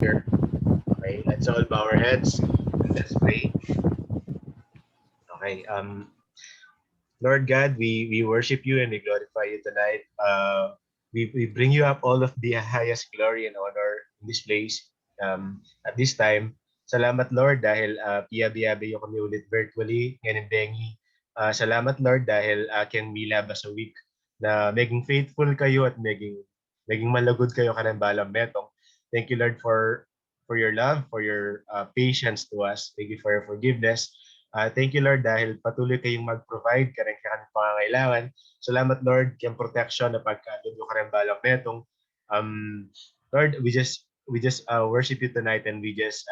Here. Okay, let's all bow our heads. Let's pray. Okay. Lord God, we worship you and we glorify you tonight. We bring you up all of the highest glory and honor in this place. At this time, salamat Lord dahil piyabi-yabi yung kami ulit virtually ngayon Bengi. Salamat Lord dahil can milabas a week na maging faithful kayo at maging malagod kayo kanang balang metong. Thank you Lord for your love, for your patience to us. Thank you for your forgiveness. Thank you, Lord, dahil patuloy kayong mag-provide karang kanang pangangailangan. Salamat, Lord, kayong protection na pagkatod yung karang balang metong. Um, Lord, we just worship you tonight and we just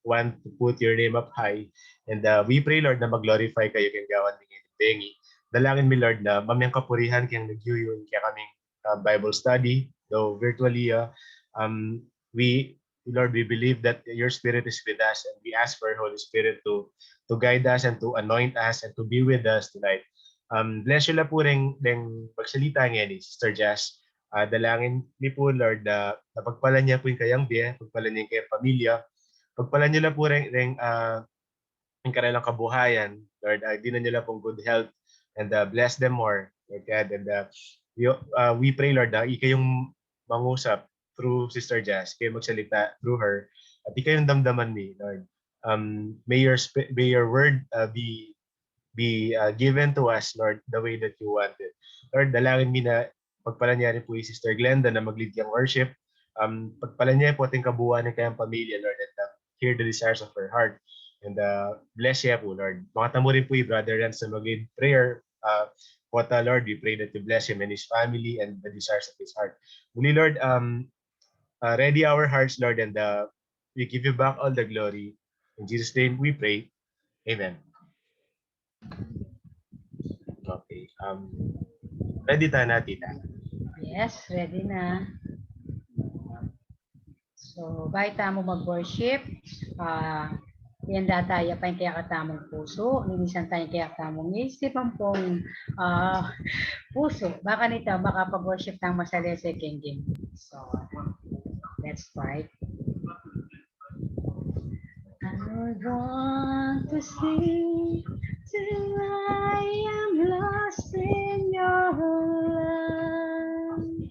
want to put your name up high. And we pray, Lord, na mag-glorify kayo kayong gawan ng bengi. Dalangin mi, Lord, na mamiyang kapurihan kayong nagyuyo kaya kaming Bible study, though virtually, we Lord, we believe that your Spirit is with us and we ask for Holy Spirit to guide us and to anoint us and to be with us tonight. Bless you lang po rin magsalita ngayon ni Sister Jazz. Dalangin ni po Lord na pagpalan niya po yung kayang biye, pagpalan niya yung kayang pamilya, pagpalan niyo lang po rin yung kanilang kabuhayan. Lord, dinan niyo lang pong good health and bless them more, Lord God. And we pray, Lord, na ikayong mangusap through Sister Jazz, kayo magsalita through her, at ikayong damdaman ni, Lord. May your word be given to us, Lord, the way that you want it. Lord, dalangin mi na pagpalan niya rin po yung Sister Glenda na mag-lead yung worship. Pagpalan niya po ating kabuuan ng kayang pamilya, Lord, and hear the desires of her heart. And bless siya po, Lord. Makatamo rin po yung Brother Rance na mag-lead prayer. Pota, Lord, we pray that you bless him and his family and the desires of his heart. Muli, Lord, ready our hearts, Lord, and we give you back all the glory. In Jesus' name we pray. Amen. Okay. Ready tayo natin. Yes, ready na. So, baita mo mag-worship. Ihanda tayo pa yung kaya katamong puso. Linisan tayo kaya katamong isip ang pong puso. Baka nito, makapag-worship ng masalese kengking. So, let's start. I want to sing till I am lost in your love.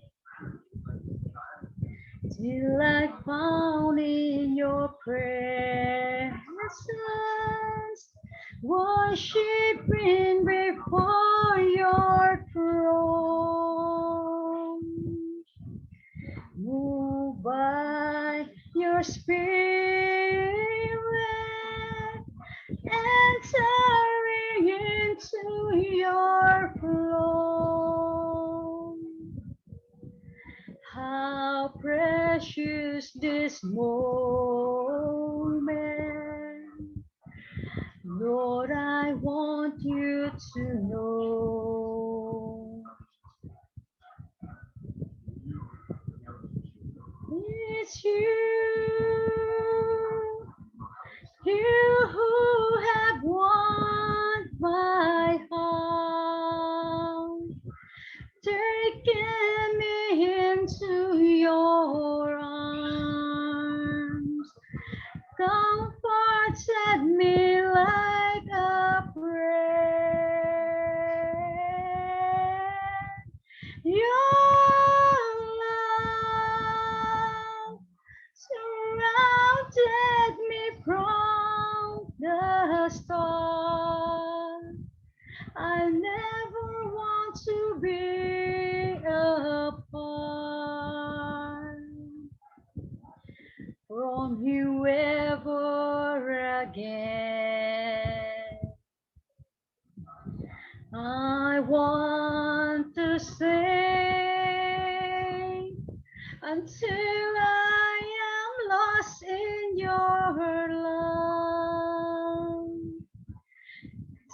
Till I found in your presence, worshiping before your throne. Moved by your spirit, entering into your flow. How precious this moment. Lord, I want you to know. It's you who have won my heart, taken me into your arms, comforted me like a friend. Your love surrounded me from the start. I never want to be apart from you ever again. I want to stay until I am lost in your love,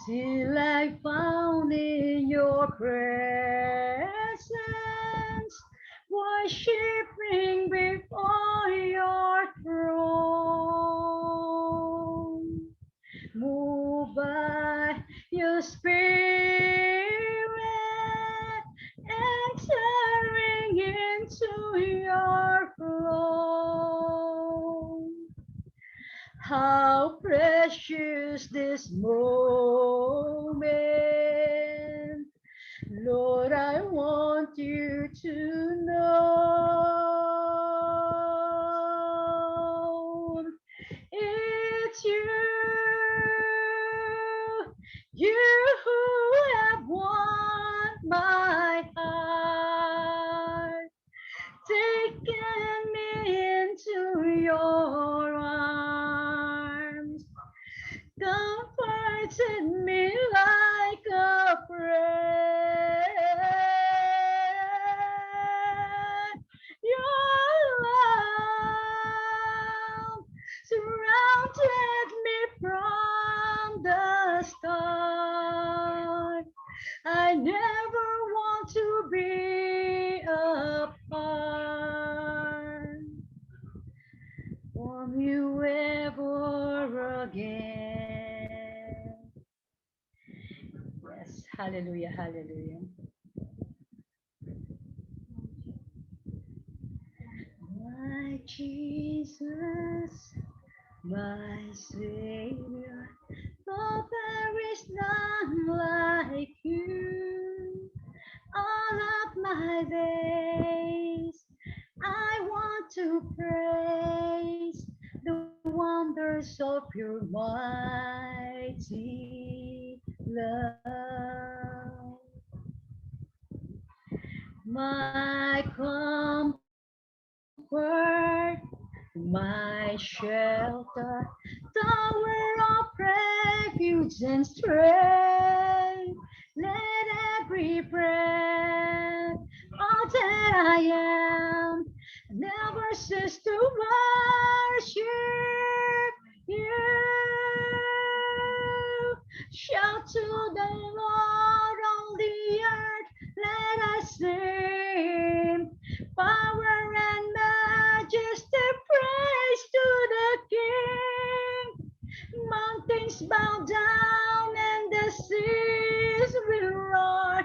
till I found in your presence, worshiping before your throne. Move by your spirit, entering into your flow. How precious this moment. Lord, I want you to know it's you who have won my heart, taken me into your arms, comforted me like a friend. Your love surrounded me from the start. I never want to be apart from you ever again. Yes, hallelujah, hallelujah. My Jesus, my Savior, for there is none like you. All of my days, I want to praise the wonders of your mighty love. My comfort, my shelter, tower of refuge and strength. Let every breath, all that I am, never cease to worship you. Shout to the Lord on the earth, let us sing. Power and majesty, praise to the King. Mountains bow down and the seas will roar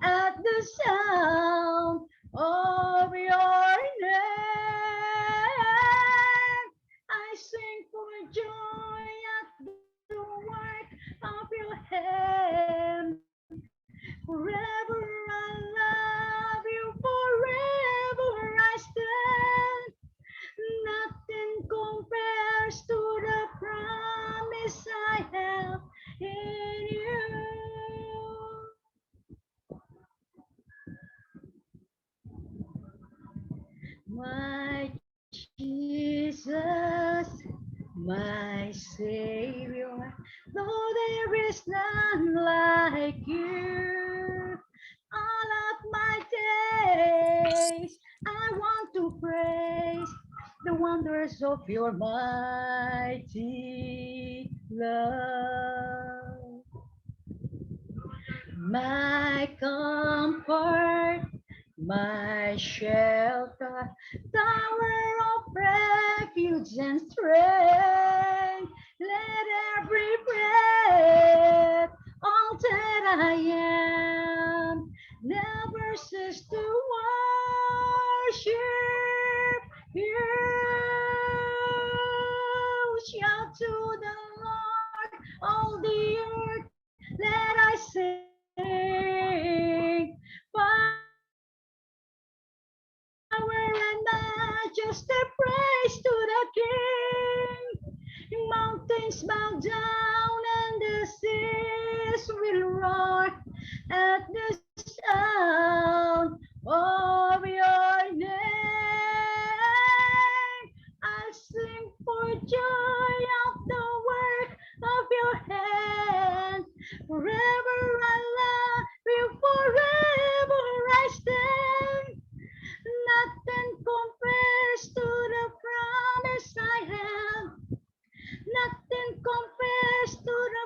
at the sound of your name. I sing for joy at the work of your hand. Forever I love you, forever I stand. Nothing compares to the promise I have in you. My Jesus, my Savior, though there is none like you. All of my days, I want to praise the wonders of your mighty love. My comfort, my shelter, tower of refuge and strength. Let every breath, all that I am, never cease to worship you. Shout to the Lord, all the earth, let I sing. Power and majesty, praise to the King. Mountains bow down and the seas will roar at the sound of your name. I'll sing for joy of the work of your hand. Forever I love you, forever I stand. Nothing compares to the promise I have. Nothing compares to the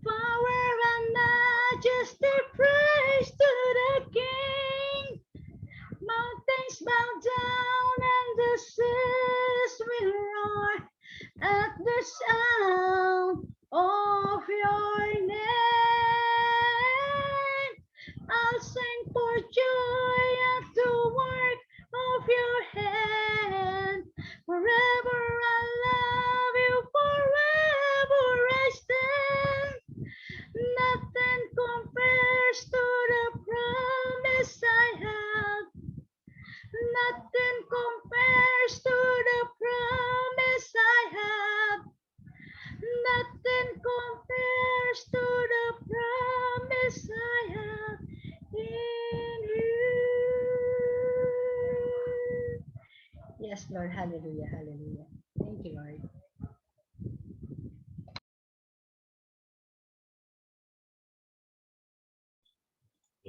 power and majesty, praise to the King. Mountains bow down and the seas will roar at the sound of your name. I'll sing for joy at the work of your hand. Nothing compares to the promise I have. Nothing compares to the promise I have in you. Yes, Lord. Hallelujah. Hallelujah. Thank you, Lord.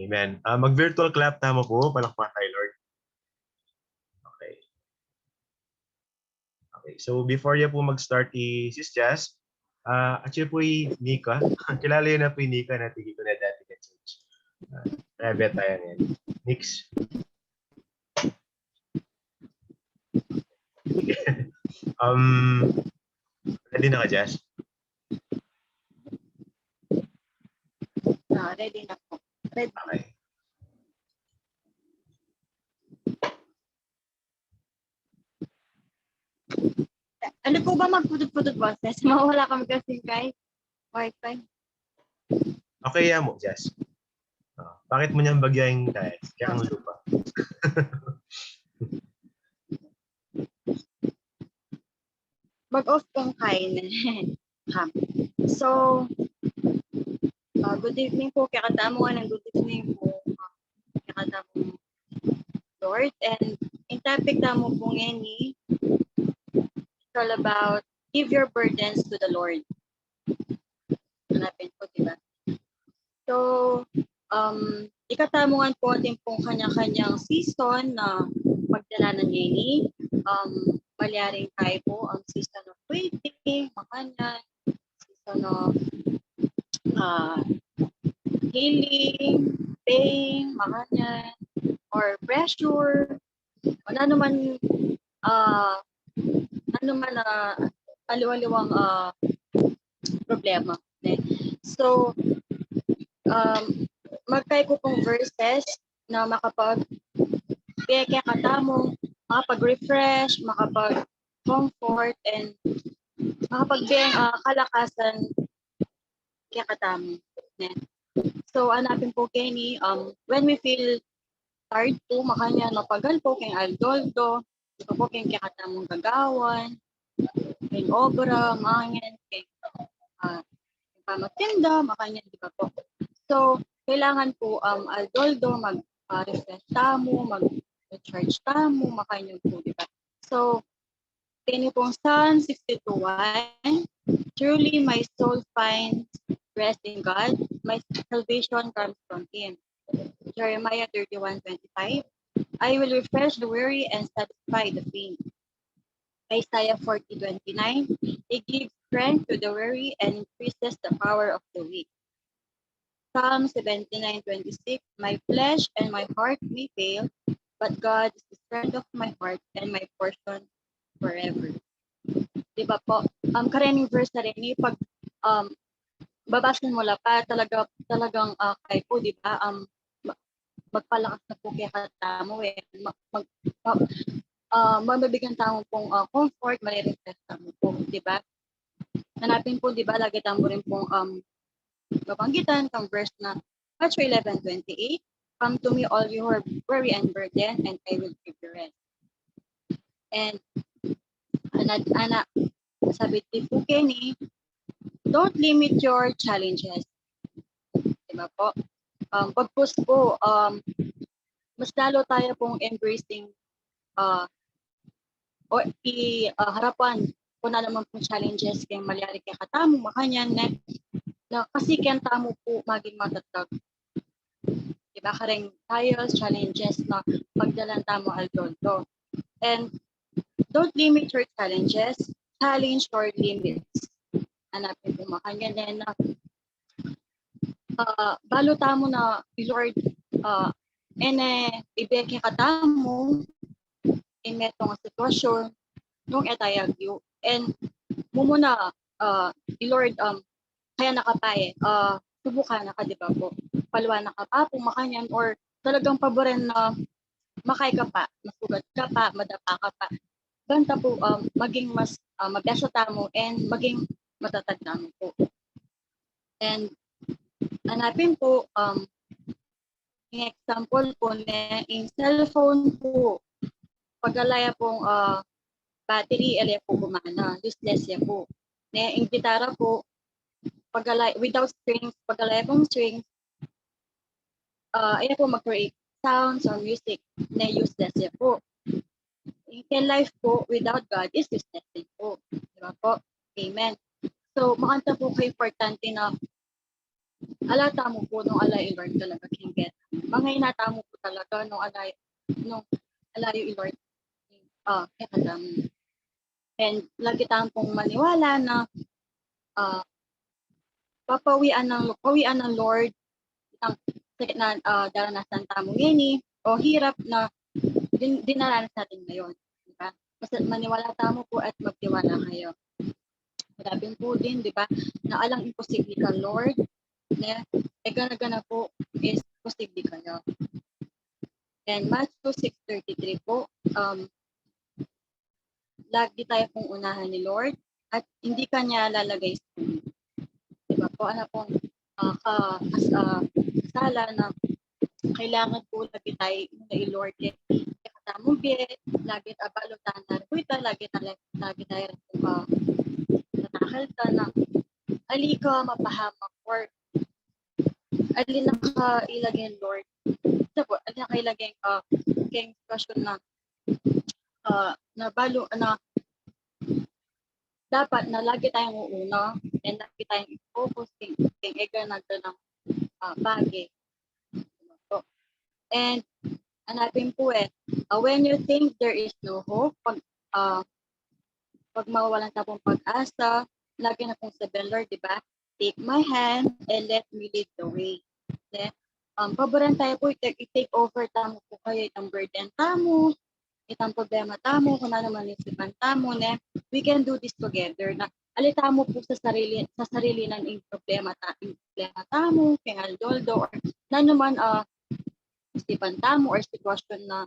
Amen. Mag-virtual clap tama po. Palakpakan tayo, Lord. Okay. Okay. So before niya po mag-start Sis Jazz, actually po Nika. Kilala yun na po Nika na tigi ko na dati ka church. Kaya beta yan yan. Nix. Ready na ka, Jazz? Ready na po. Ready. Okay. Ano po ba magpudot-pudot boses? Mawala kami kasi kay Wi-Fi. Okay yan mo, Jazz. Bakit mo niyang bagyahin tayo? Kaya ang lupa. Mag-off kong kain. So, good evening po. Kaya katamo nga ng good evening po. Kaya katamo Lord. And in topic tamo po ngayon it's all about give your burdens to the Lord. Hanapin po, diba? So, ikatamungan po din pong kanya-kanyang season na magdala ng ngayon. Malyaring tayo po ang season of waiting, makanan, season of healing, pain, makanan, or pressure, ano naman aliwaliwang problema. So, magkay ko pong verses na makapag-beke katamo, makapag-refresh, makapag-comfort, and makapag-beng kalakasan kaya katamo. So, hanapin po Kenny, when we feel tired po, makanya napagal po kay Aldoldo, ito po kay katamong gagawan, kay obra, mangin, kay pamatinda, makanya, di ba po? So, kailangan po Aldoldo mag-refresh tamo, mag-charge tamo, makanya po, di ba? So, kini pong Psalm 62:1, truly my soul finds rest in God, my salvation comes from Him. Jeremiah 31:25, I will refresh the weary and satisfy the faint. Isaiah 40:29, He gives strength to the weary and increases the power of the weak. Psalm 79:26, my flesh and my heart may fail, but God is the strength of my heart and my portion forever. Diba po? Karening verse na rin, pag babasin mo pa, talagang kay po, diba? Magpalakas na po kaya katamo mabibigyan tamo pong comfort, malirefresh tamo po, diba? Hanapin po, diba, lagi tamo rin pong babanggitan kang verse na Matthew 11:28, come to me all you who are weary and burdened, and I will give you rest. And sabi po Kenny, don't limit your challenges. Diba po? Pag-push po, mas lalo tayo pong embracing o harapan po na naman pong challenges kay malyari kay katamo, makanyan na kasi kaya tamo po maging matatag. Diba? Kareng trials, challenges na pagdalan tamo Aldoldo. And don't limit your challenges, challenge your limits. Hanapin po makanyan na balo tamo na Lord ibeke katamo in metong sitwasyon nung etayag yu and mumuna Lord kaya nakapay subukan na ka, di ba po, paluwa na ka pa po makanyan or talagang paboren na makay ka pa, masugat ka pa, madapa ka pa, banta po maging mas mabesa tamo and maging matatag tamo po. And hanapin po, example po na in cellphone po, Pagkalaya pong battery, alaya po gumana. Useless ya po. Ne, yung gitara po, pagkalaya, without strings, pagkalaya pong strings, ayan po mag-create sounds or music na useless ya po. Yung life po without God is useless din po. Diba po? Amen. So, makanta po kayo importante na alata mo po nung alay Lord talaga can get. Mga inata mo po talaga nung alayo Lord kaya mo. And lagi tayong pong maniwala na pawian ng Lord ang sakit na daranasan tamo ngini o hirap na dinaranas natin ngayon. Diba? Mas maniwala tamo po at magtiwala kayo. Sabi po din, di ba, na alang imposible ka, Lord, na gana-gana po is posible kayo. And Matthew 6:33 po, lagi tayo pong unahan ni Lord at hindi kanya lalagay sa ulo. Diba po, ano pong sala na kailangan po lagi tayo una ni Lord katamong biyet, lagi abalutan na ruita, lagi tayo natakal ka na ali ka mapahamak or ali na ka ilagay Lord. Ito po, ali na ka ilagay kayong question na balo na dapat na lagi tayong uuna and lagi tayong i-focus kayong ega na ng bagay. And hanapin po when you think there is no hope, pag mawawalan ta pong pag-asa, lagi na pong sabihin, Lord, di ba? Take my hand and let me lead the way. Then, paboran tayo po, i-take over tamo po kayo, itang burden tamo, itang problema tamo, kung ano man isipan tamo, we can do this together. Na, alita mo po sa sarili ng problema tamo, kaya aldoldo, or na naman isipan tamo or sitwasyon na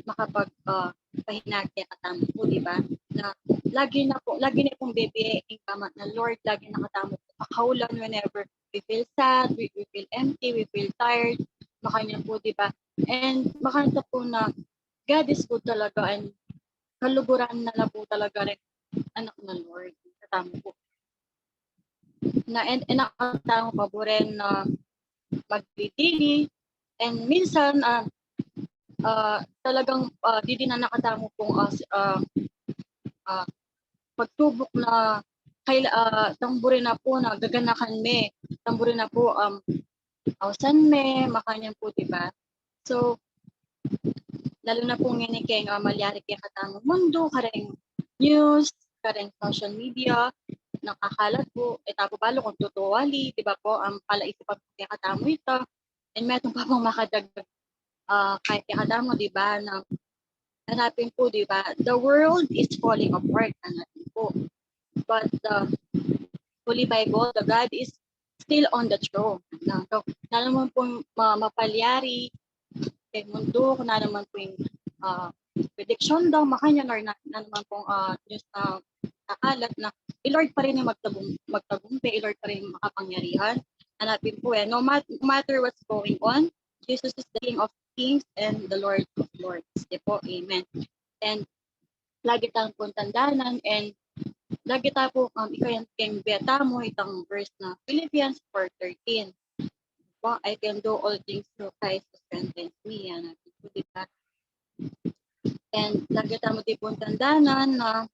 makapagpahinagya katamo po, di ba? Na lagi na pong bebeing kama na Lord, lagi na katamo po pakaulan whenever we feel sad, we feel empty, we feel tired, makanya po, di ba? And makanta po na God is good talaga and kaluguran na po talaga rin anak na Lord. Katamo po. Na and nakatamo pa po rin na magdidili and minsan talagang di din na nakatamo pong pagtubok na tamburin na po na gaganakan me, tamburin na po ausan me, makanyan po, diba? So, lalo na po ngayon kay malyari kay katamo mundo, kareng news, kareng social media, nakakalat po, tapo balo kung tutuwali, diba po, palaisip pa kay katamo ito, and metong pa pong makadagdag kahit katamo, diba, na hanapin po, diba, the world is falling apart, hanapin po. But the Holy Bible, the God is still on the throne. So, na naman pong mapalyari kay mundo, kung na naman po yung prediction daw, makanya na naman pong news na nakalat na Lord pa rin yung magtagumpay, Lord pa rin yung makapangyarihan. Hanapin po no matter what's going on, Jesus is the King of Kings and the Lord of Lords. Po, amen. And lagi tayong pong tandanan and lagi tayo po ikaw yung beta mo itang verse na Philippians 4:13. Well, I can do all things through Christ who strengthens me. Yan natin po, diba? And lagi tayo mo tipong tandanan na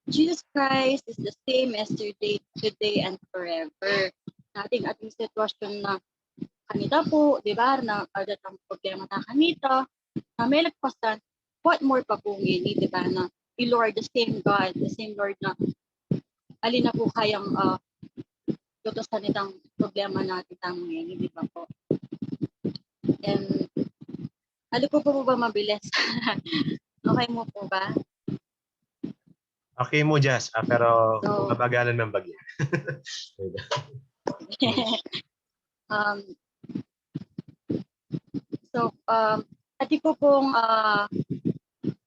Jesus Christ is the same yesterday, today, and forever. Ating sitwasyon na kanita po, di ba, na adatang problema na kanita, na may nagpasan, what more pa po ngini, di ba, na Lord, the same God, the same Lord na alin na po kayang tutusan itang problema natin tamo ngini, di ba po? And ano po ba mabilis? Okay mo po ba? Okay mo, Jazz, pero So, mabagalan ng bagyo. ati ko pong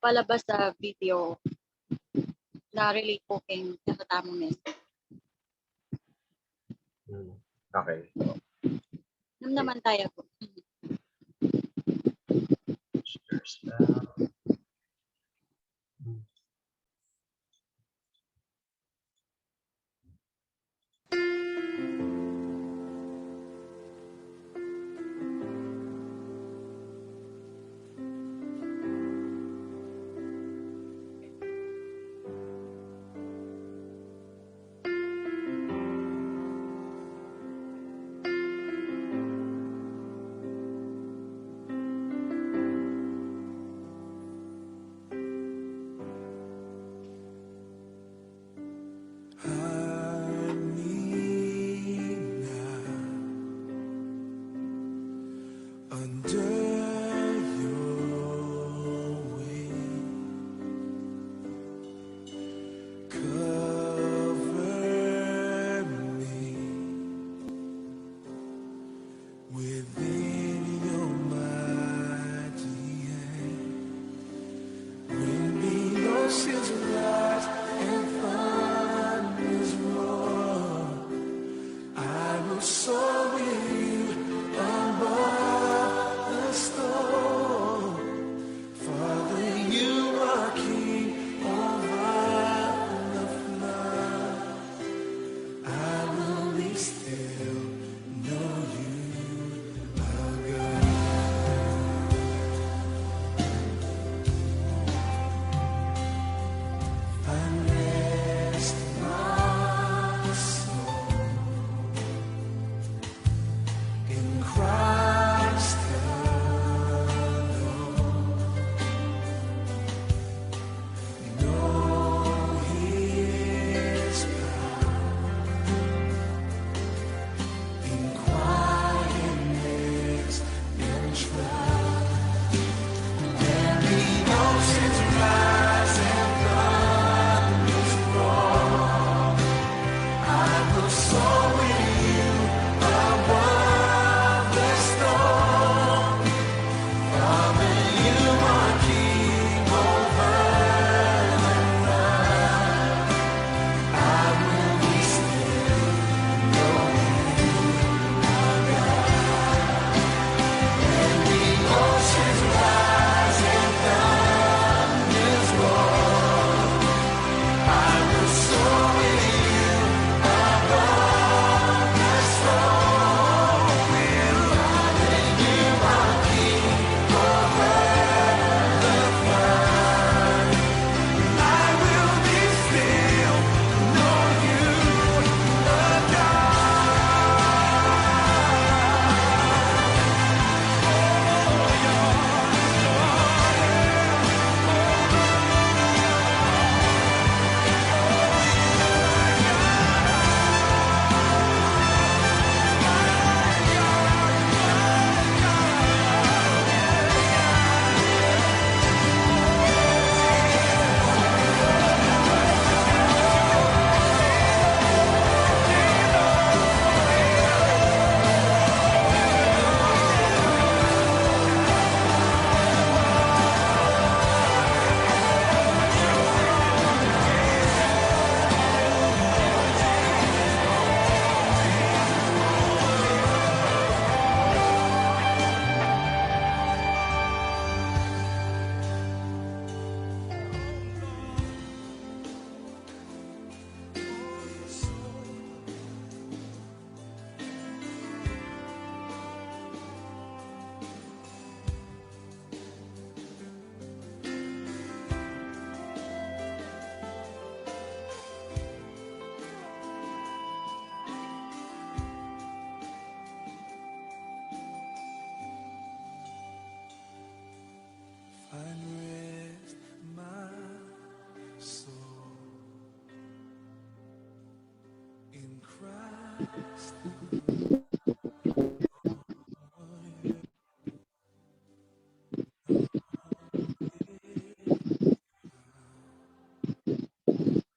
palabas sa video na relate po kayong nakatamong message. Okay. Naman tayo po. Sure.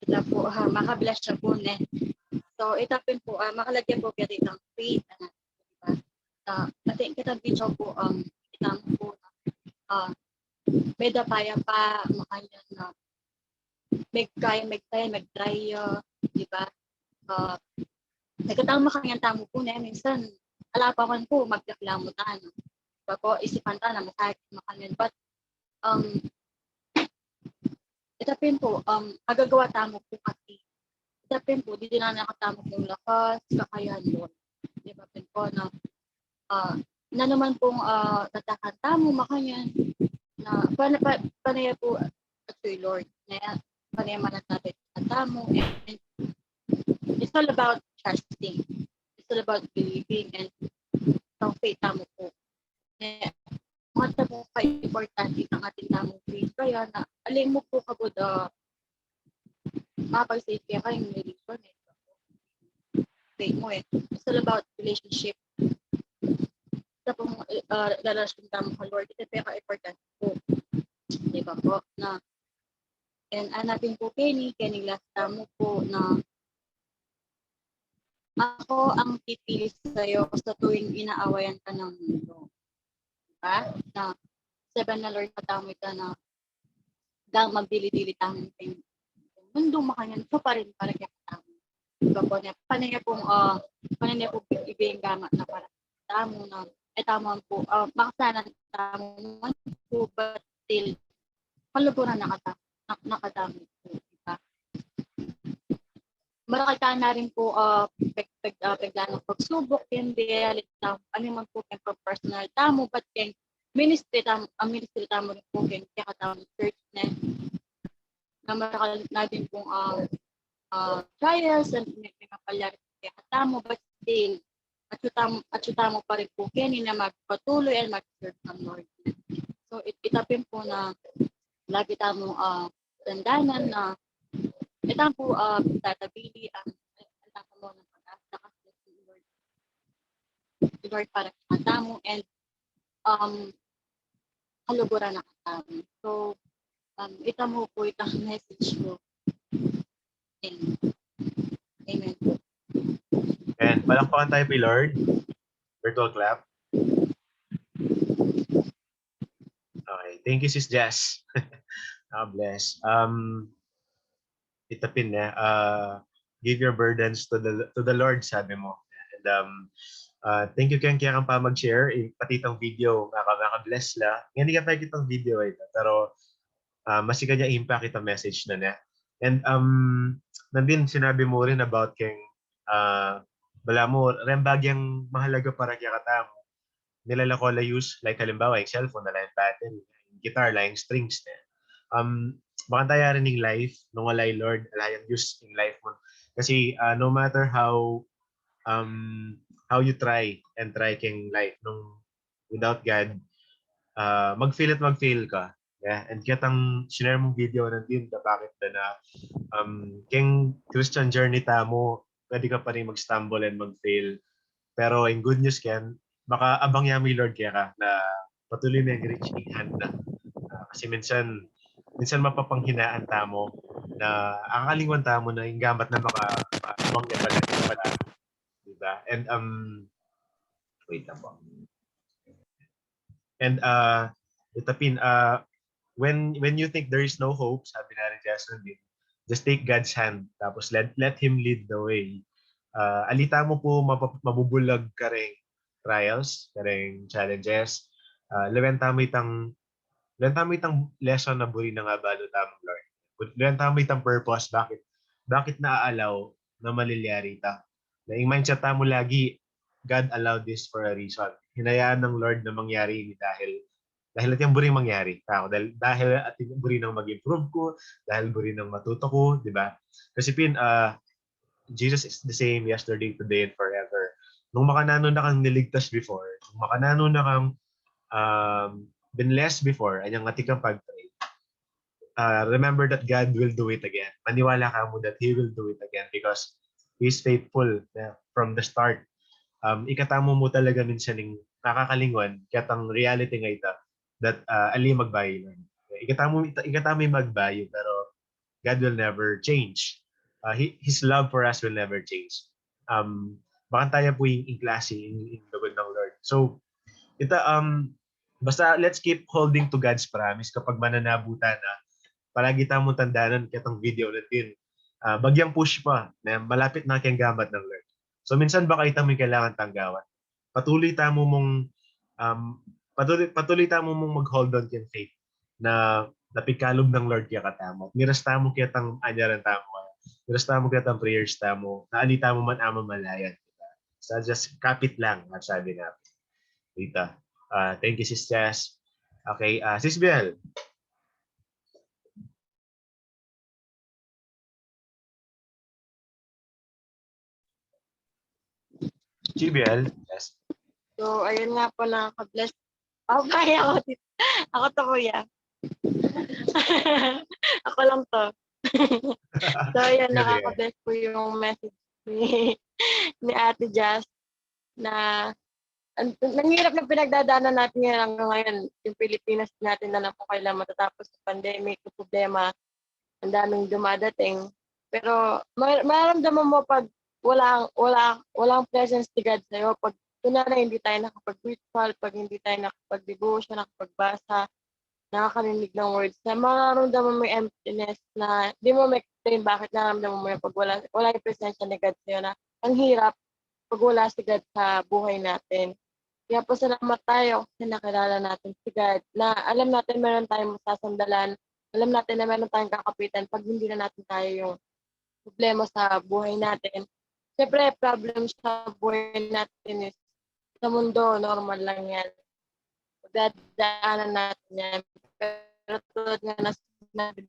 Ita po, makabless siya po ne. So, itapin po, makalagyan po kaya itang faith. Diba? Pati kita video po, itang po, may dapaya pa, makanya na, magtry, di ba? Nagkatama kanyang tamo po na minsan, alapakan po, magdaklamutan. Diba po, isipan ta na masakit makanyan. But, itapin po, agagawa tamo po kasi. Itapin po, di din na nakatamo yung lakas, kakayahan mo. Di ba po na, na naman pong tatakan tamo, makanyan, na panaya po at Lord, na panaya manat natin sa tamo, and it's all about trusting. It's all about believing and ang faith tamo po. Mga mo ka-importante ang ating tamong faith. Kaya na, alin mo po kabod, makapag-save kaya kayong relation eh. Faith mo eh. It's all about relationship. Sa pong relasyon tamo ka Lord, ito pa ka-importante po. Di ba po? Na, and natin po Kenny last tamo po na ako ang pipili sa'yo sa tuwing inaawayan ka ng mundo. Diba? Na sabi na Lord, patamoy ka na magbili-dili tamo yung mundo makanyan so pa rin para kaya tamo. Diba po niya? Panaya pong ibigay gamat na para tamo na tamo po, makasanan tamo man po but still maluburan nakatamo po. Diba? Marakita na rin po paglanong pagsubok, hindi alita ano man po yung personal tamo, but yung ministry tamo rin po yung kaya tamo church na marakita na din pong trials and may kapalyari kaya tamo, but still at tamo pa rin po kaya na magpatuloy and mag-serve ng Lord. So itapin po na lagi tamo tandanan na itang po tatabili ang mo ng pag-asa kasi Lord para katamo and kaluguran na katamo. So ita mo po itang message ko. Amen po. And palakpakan tayo kay Lord. Virtual clap. Okay. Thank you, Sis Jess. God bless. Itapin na. Give your burdens to the Lord, sabi mo. And thank you kaya kang pa mag-share. Pati itong video, maka-bless la. Hindi ka pa itong video ito. Pero masika niya impact itong message na niya. And nandun sinabi mo rin about keng bala mo, rembagyang mahalaga para kaya katamo. Nilala ko la use, like halimbawa, yung cellphone na lang battery, guitar lang strings na. Baka tayo rin ng life, nung walay Lord, alayang use in life mo. Kasi no matter how you try and try king life, nung without God, mag-fail at mag-fail ka. Yeah? And kitang share mong video na din na bakit na king Christian journey tamo, pwede ka pa rin mag-stumble and mag-fail. Pero in good news ken, baka abang yami Lord kaya ka na patuloy mo yung reaching hand na. Kasi minsan mapapanghinaan tamo na akakalingon tamo na yung gamat na abang niya pala. Diba? And wait lang po. And itapin, when you think there is no hope, sabi na rin Jason din, just take God's hand, tapos let Him lead the way. Alita mo po mabubulag ka rin trials, ka rin challenges. Lewenta mo itang lesson na buri na nga balo tamang Lord. Lewenta mo itang purpose, bakit naaalaw na malilyari ta. Na yung mindset mo lagi, God allowed this for a reason. Hinayaan ng Lord na mangyari dahil at yung buri mangyari. Dahil at yung buri nang mag-improve ko, dahil buri nang matuto ko, di ba? Kasi Jesus is the same yesterday, today, and forever. Nung makanano na kang niligtas before, nung makanano na kang been blessed before, anyang ati kang pag-pray, remember that God will do it again. Maniwala ka mo that He will do it again because He's faithful from the start. Ikatamo mo talaga minsan ng nakakalingon, katang reality nga ita, that ali magbayo lang. Ikatamo yung magbayo, pero God will never change. His love for us will never change. Baka tayo po yung klase in the good ng Lord. So, basta let's keep holding to God's promise kapag mananabutan na palagi mo tandaan kitang video na din. Bagyang push pa na malapit na kayang gamat ng Lord. So minsan baka ita mo kailangan tanggawan. Patuloy tamo mong mag-hold on kayang faith na napikalob ng Lord kaya katamo. Miras tamo kaya tang anyaran tamo. Miras tamo kaya tang prayers tamo. Naalita mo man ama malayan. Diba? So just kapit lang at sabi na. Rita. Thank you, Sis Jess. Okay, Sis Bel. GBL, yes. So, ayun nga po, nakaka-bless. Okay, ako to, kuya. Ako lang to. So, ayun, nakaka-bless po yung message ni Ate Jazz na nanghirap na pinagdadaanan natin hanggang ngayon. Yung Pilipinas natin na lang po kailan matatapos sa pandemic, yung problema, ang daming dumadating. Pero maramdaman mo pag walang presence ni God sa'yo, pag kunwari hindi tayo nakapag-ritual, pag hindi tayo nakapag-devotion, nakapagbasa, nakakarinig ng words, na mararamdaman mo yung emptiness na di mo ma-explain bakit nararamdaman mo yung pag wala yung presensya ni God sa'yo, na ang hirap pag wala si God sa buhay natin. Kaya po salamat tayo kasi nakilala natin si God, na alam natin meron tayong masasandalan, alam natin na meron tayong kakapitan pag hindi na natin tayo yung problema sa buhay natin. Siyempre, problem sa buhay natin is sa mundo, normal lang yan. Dadaanan natin yan. Pero tulad nga na sinabi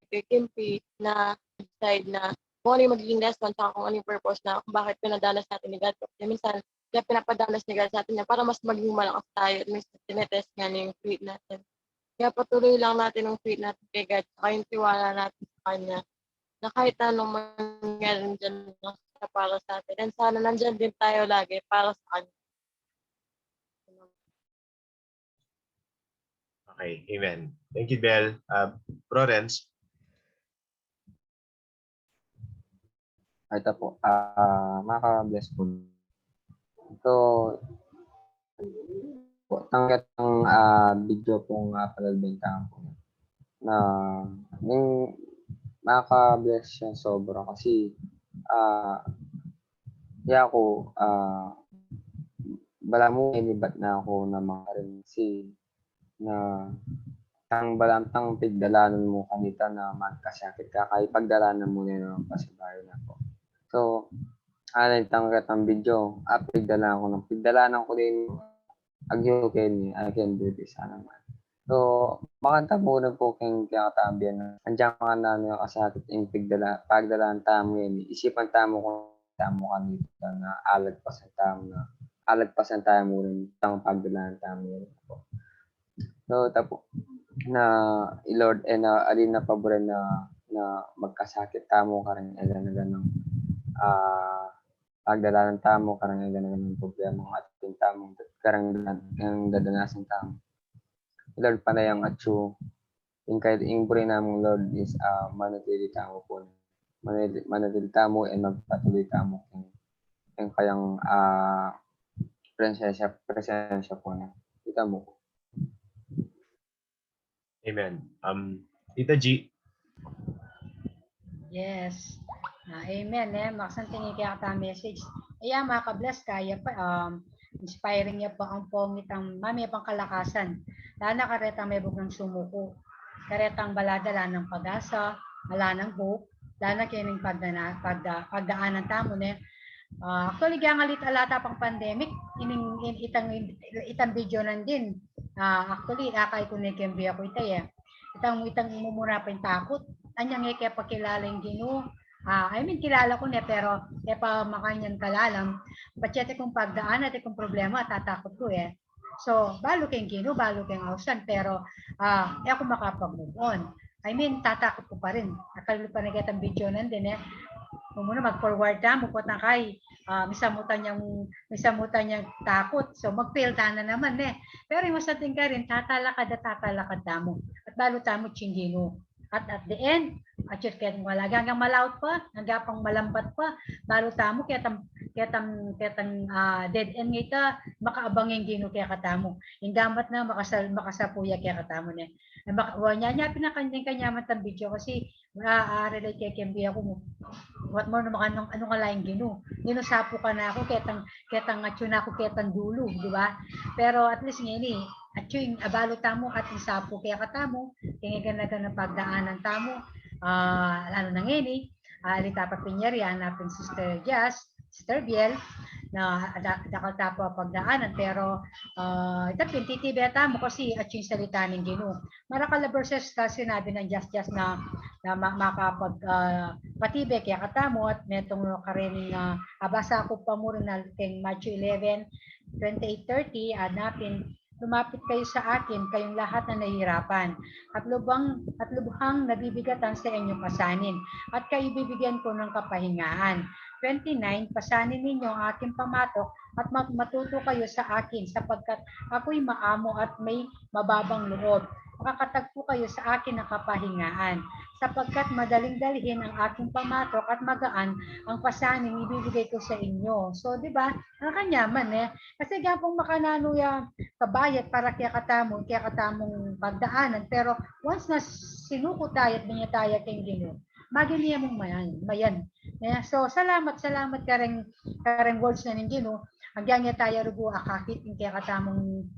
kay Kimpi na decide na kung ano yung magiging lesson sa kung ano yung purpose na kung bakit pinadanas natin ni God. Kasi minsan, kaya pinapadanas ni God sa atin yan para mas maging malakas tayo at may tinetest nga na yung faith natin. Kaya patuloy lang natin yung faith natin kay God, saka yung tiwala natin sa Kanya, na kahit anong mangyari dyan para sa atin. And sana nandyan din tayo lagi para sa Kanya. Okay, amen. Thank you, Bel. Florence. Ito po, maka-bless po. So, tanggap ng video pong panalbintangan po na yung maka-bless siya sobra kasi ako bala mo inibat na ako na mga rin si na tang balamtang pigdalanan mo kanita na magkasakit ka kay pagdalanan mo na pasibayo na po. So, tanggat ang video, pigdalanan ko ng pigdalanan ko din agyo ken I can do this naman. So, makanta po na po keng kakatambian na andiyan ka na yung kasakit yung pagdalaan tamo yan. Isipan tamo kung tamo kanita na alagpasan tamo rin ang pagdalaan tamo yan po. So, tapo na Lord alin na pabor na magkasakit tamo karang ganang pagdala ng tamo karang ganang problema at yung tamong karang ang dadanasan tamo. Lord panayang atsu yung kahit yung puri namong Lord is manatili tamo po. Manatili tamo and magpatuloy tamo yung kayang presensya po na. Kita mo. Amen. Tita G. Yes. Amen. Maksan tingin kaya ka message. Ayan, makabless kaya pa. Inspiring niya pa ang pongit ang mami pang kalakasan. Lana karetang may bugang sumuko. Karetang baladala ng pag-asa, wala ng hope. Lana kining pagdaanan tamo ne. Actually, kaya ngalit alata pang pandemic, itang video nandin. Actually, akay ko na kembi ako itay Itang mumura pa yung takot. Anyang kaya pakilala yung Ginoo. Kilala ko na pero pa makanyan kalalam. Patsete kong pagdaan at kung problema, tatakot ko So, balo kayong Ginoo, balo kayong ausan, pero ako makapag-move on. Tatakot ko pa rin. Akala pa nagatang video nandin muna mag-forward na mo na kay misamutan niyang takot. So mag-fail na naman Pero yung masating ka rin tatalakad mo. At balo tamo Ginoo. At the end, kaya wala hanggang malaut pa, hanggang pang malambat pa, balo tamo ketang dead end ngita makaabang yung Ginoo kaya katamo. Yung damat na makasapuya kaya katamo Wanya pinakanyang kanyaman tang video kasi relate kay Kembi ako mo. What more naman ano ka laing Ginoo. Ginusapo ka na ako ketang atyo na ako ketang dulo, di ba? Pero at least ngini atyo yung abalo tamo at isapo kaya katamo, kaya ganaga na pagdaanan tamo. Ano na ngini, alita pa pinyari hanapin Sister Jazz, Sister Biel, na dakal tapo pagdaanan pero tapin titibeta mo kasi at yung salita ng Ginoo. Marakala verses ka sinabi ng just na makapag patibe kaya katamo at netong karening abasa ko pa mo rin na kay Matthew 11:28-30 hanapin lumapit kayo sa akin, kayong lahat na nahihirapan, at lubhang nabibigatan sa inyong pasanin, at kayo bibigyan ko ng kapahingaan. 29, pasanin ninyo ang aking pamatok at matuto kayo sa akin sapagkat ako'y maamo at may mababang loob. Makakatagpo kayo sa akin ng kapahingaan sapagkat madaling dalhin ang aking pamatok at magaan ang pasanin ibibigay ko sa inyo. So, di ba? Nakanyaman eh. Kasi gapong makananuya kabayat para kaya katamong pagdaanan. Pero once na sinuko tayo at niya tayo kay Ginoo, maginiya mong mayan. Yeah, so salamat kareng words na ning Ginoo. Hanggang niya tayo rugo akakit kaya katamong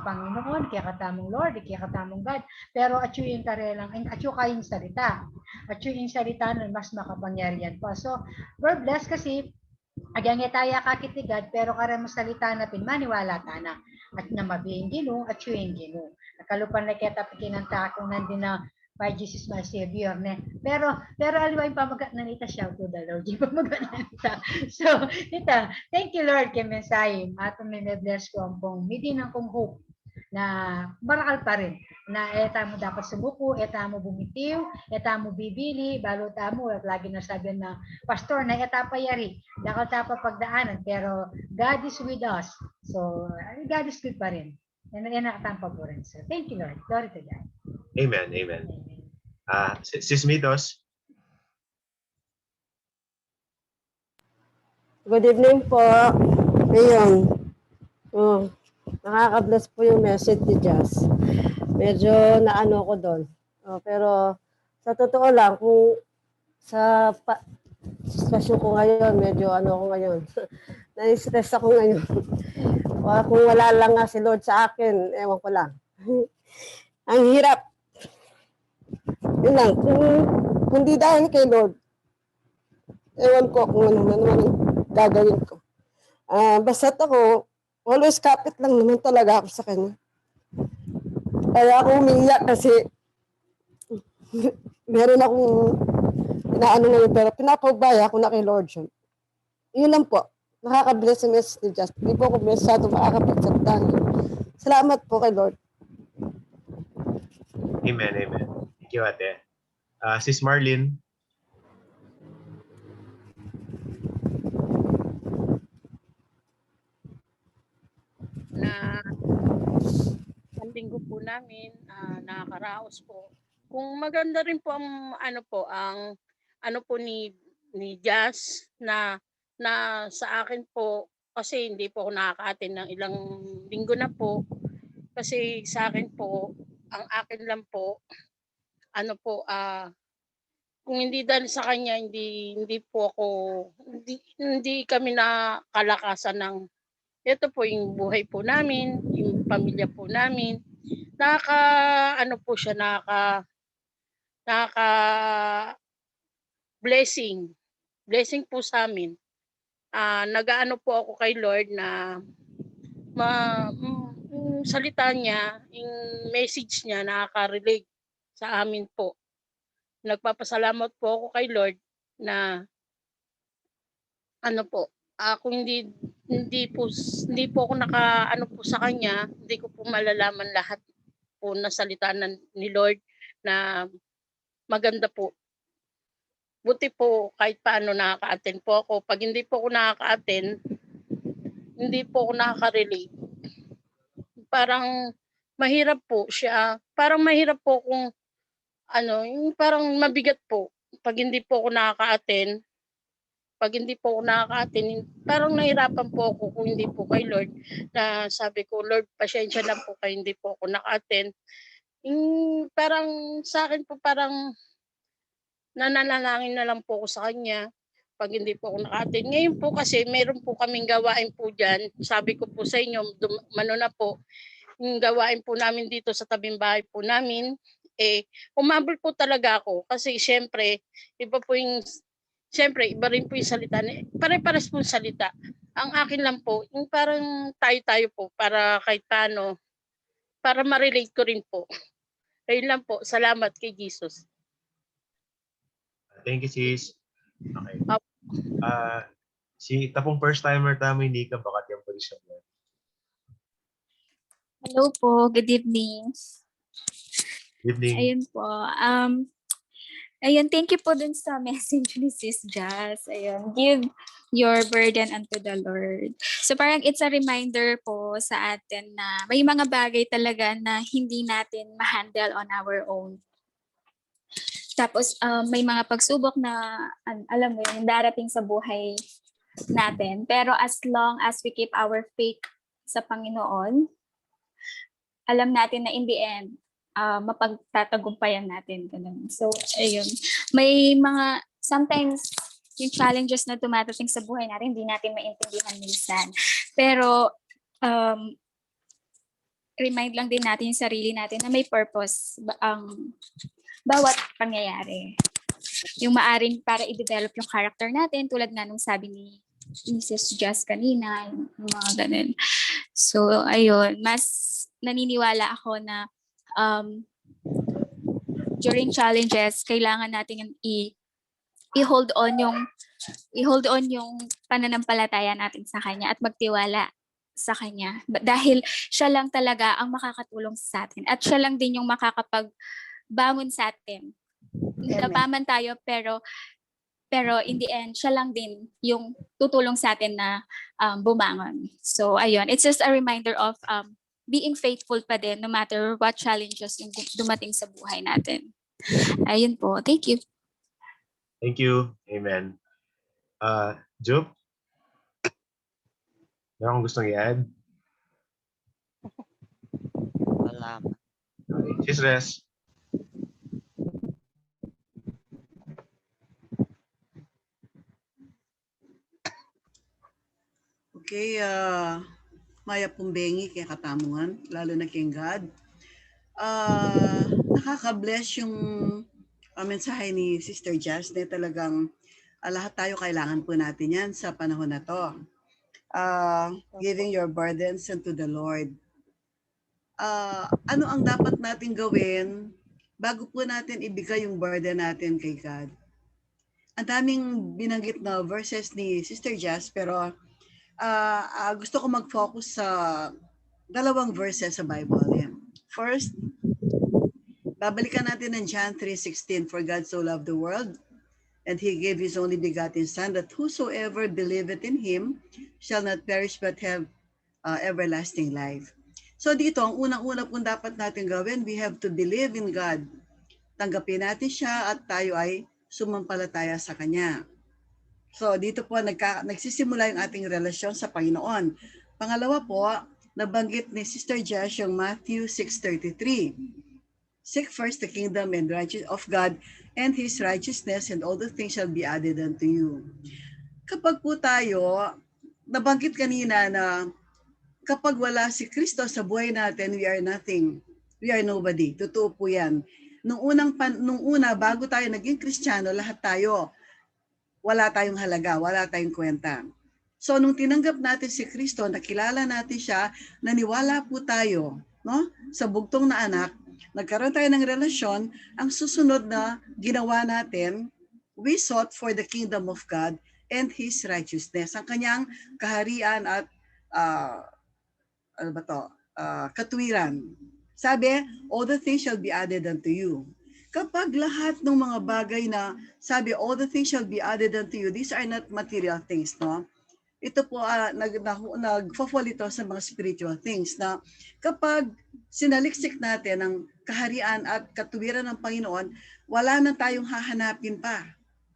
Panginoon, kaya katamong Lord, kaya katamong God. Pero atyo yung karelang, atyo kayong salita. Atyo yung salita na mas makapangyarihan pa. So, we're blessed kasi agyan niya tayo kakit ni God, pero karang salita na pinmaniwala ta na. At na mabiyeng Ginoo, atyo yung Ginoo. Nakalupan na kaya tapikinanta akong nandun na by Jesus my Savior ne. Pero aliway pamagat na nita shout to the Lord. Di pamagat na nita. So, nita, thank you Lord kay mensahe. Ato may bless ko ang pong midin ang kong hope na marakal pa rin na eta mo dapat sumuko, eta mo bumitiw, eta mo bibili, balo mo at lagi na sabi na pastor na eta pa yari, dakal tapa pagdaanan pero God is with us. So, God is good pa rin. Yan nakatampa po rin. So, thank you Lord. Glory to God. Amen. Amen. Sis Mitos. Good evening po. Ngayon, nakaka-bless po yung message ni Jazz. Medyo naano ko doon. Pero sa totoo lang, kung sa sitwasyon ko ngayon, medyo ano ko ngayon. Na-stress ako ngayon. Kung wala lang nga si Lord sa akin, ewan ko lang. Ang hirap. Yun lang, kung di dahil kay Lord, ewan ko kung ano naman ang gagawin ko. Basta't ako, always kapit lang naman talaga ako sa kanya. Kaya ako umiiyak kasi meron akong inaano ngayon, pero pinapaubaya ako na kay Lord yun. Yun lang po. Nakaka-bless yung message ni Just. Hindi po ako blessado makakapagsalita. Salamat po kay Lord. Amen. Amen. Thank you, ate. Sis Marlene. Na ang linggo po namin, nakakaraos po. Kung maganda rin po ang ano po ni Jazz na sa akin po kasi hindi po ako nakaka-attend ng ilang linggo na po. Kasi sa akin po, ang akin lang po kung hindi dahil sa kanya hindi po ako hindi kami nakalakasan ng ito po yung buhay po namin, yung pamilya po namin. Nakaka blessing. Blessing po sa amin. Nagaano po ako kay Lord na yung salita niya, yung message niya nakaka-relate sa amin po. Nagpapasalamat po ako kay Lord na kung hindi po ako po sa kanya, hindi ko po malalaman lahat po na salita ni Lord na maganda po. Buti po kahit paano nakaka-attend po ako. Pag hindi po ako nakaka-attend, hindi po ako nakaka-relate. Parang mahirap po siya. Parang mahirap po kung yung parang mabigat po. Pag hindi po ako nakaka-attend, parang nahirapan po ako kung hindi po kay Lord na sabi ko, Lord, pasensya na po kayo, hindi po ako naka-attend. Parang sa akin po parang nananalangin na lang po ako sa kanya pag hindi po ako naka-attend. Ngayon po kasi meron po kaming gawain po dyan. Sabi ko po sa inyo, na po, yung gawain po namin dito sa tabing bahay po namin, umabol po talaga ako. Kasi syempre, iba rin po yung salita. Pare-pares po yung salita. Ang akin lang po, yung parang tayo-tayo po, para kahit paano, para ma-relate ko rin po. Ayun lang po. Salamat kay Jesus. Thank you, sis. Okay. Opo. Si tapong first timer tamo hindi ka baka tiyang position mo. Hello po, good evening. Good evening. Ayun po. Ayun, thank you po dun sa message ni Sis Jazz. Ayun, give your burden unto the Lord. So parang it's a reminder po sa atin na may mga bagay talaga na hindi natin ma-handle on our own. Tapos may mga pagsubok na alam mo yun, darating sa buhay natin. Pero as long as we keep our faith sa Panginoon, alam natin na in the end, mapagtatagumpayan natin. Ganun. So, ayun. May mga, sometimes, yung challenges na tumatating sa buhay natin, hindi natin maintindihan minsan. Pero, remind lang din natin yung sarili natin na may purpose ang bawat pangyayari. Yung maaring para i-develop yung character natin, tulad nga nung sabi ni Mrs. Just kanina, yung mga ganun. So, ayun, mas naniniwala ako na during challenges, kailangan natin i-hold on yung pananampalataya natin sa Kanya at magtiwala sa Kanya. Dahil siya lang talaga ang makakatulong sa atin at siya lang din yung makakapagbangon sa atin. Napaman tayo pero in the end, siya lang din yung tutulong sa atin na bumangon. So, ayun. It's just a reminder of being faithful pa din no matter what challenges yung dumating sa buhay natin. Ayun po. Thank you. Thank you. Amen. Job? Meron kong gustong i-add? Wala. Okay. Sis Res? Okay, Maya Pumbengi kay Katamungan, lalo na kay God. Nakaka-bless yung mensahe ni Sister Jazz na talagang lahat tayo kailangan po natin yan sa panahon na to. Giving your burdens unto the Lord. Ano ang dapat natin gawin bago po natin ibigay yung burden natin kay God? Ang daming binanggit na verses ni Sister Jazz, pero gusto ko mag-focus sa dalawang verses sa Bible. First, babalikan natin ng John 3:16, for God so loved the world, and He gave His only begotten Son, that whosoever believeth in Him shall not perish but have everlasting life. So dito, ang unang-una pong dapat natin gawin, we have to believe in God. Tanggapin natin siya at tayo ay sumampalataya sa Kanya. So dito po nagsisimula yung ating relasyon sa Panginoon. Pangalawa po, nabanggit ni Sister Josh yung Matthew 6:33. Seek first the kingdom and righteousness of God and His righteousness, and all the things shall be added unto you. Kapag po tayo, nabanggit kanina na kapag wala si Kristo sa buhay natin, we are nothing. We are nobody. Totoo po yan. Nung una, bago tayo naging Kristiyano, lahat tayo, wala tayong halaga, wala tayong kwenta. So nung tinanggap natin si Kristo, nakilala natin siya, naniwala po tayo, no? Sa bugtong na anak, nagkaroon tayo ng relasyon, ang susunod na ginawa natin, we sought for the kingdom of God and His righteousness. Ang kanyang kaharian at katuwiran. Sabi, all the things shall be added unto you. Kapag lahat ng mga bagay na sabi, all the things shall be added unto you, these are not material things, no? Ito po, nag-fall ito sa mga spiritual things na kapag sinaliksik natin ang kaharian at katuwiran ng Panginoon, wala na tayong hahanapin pa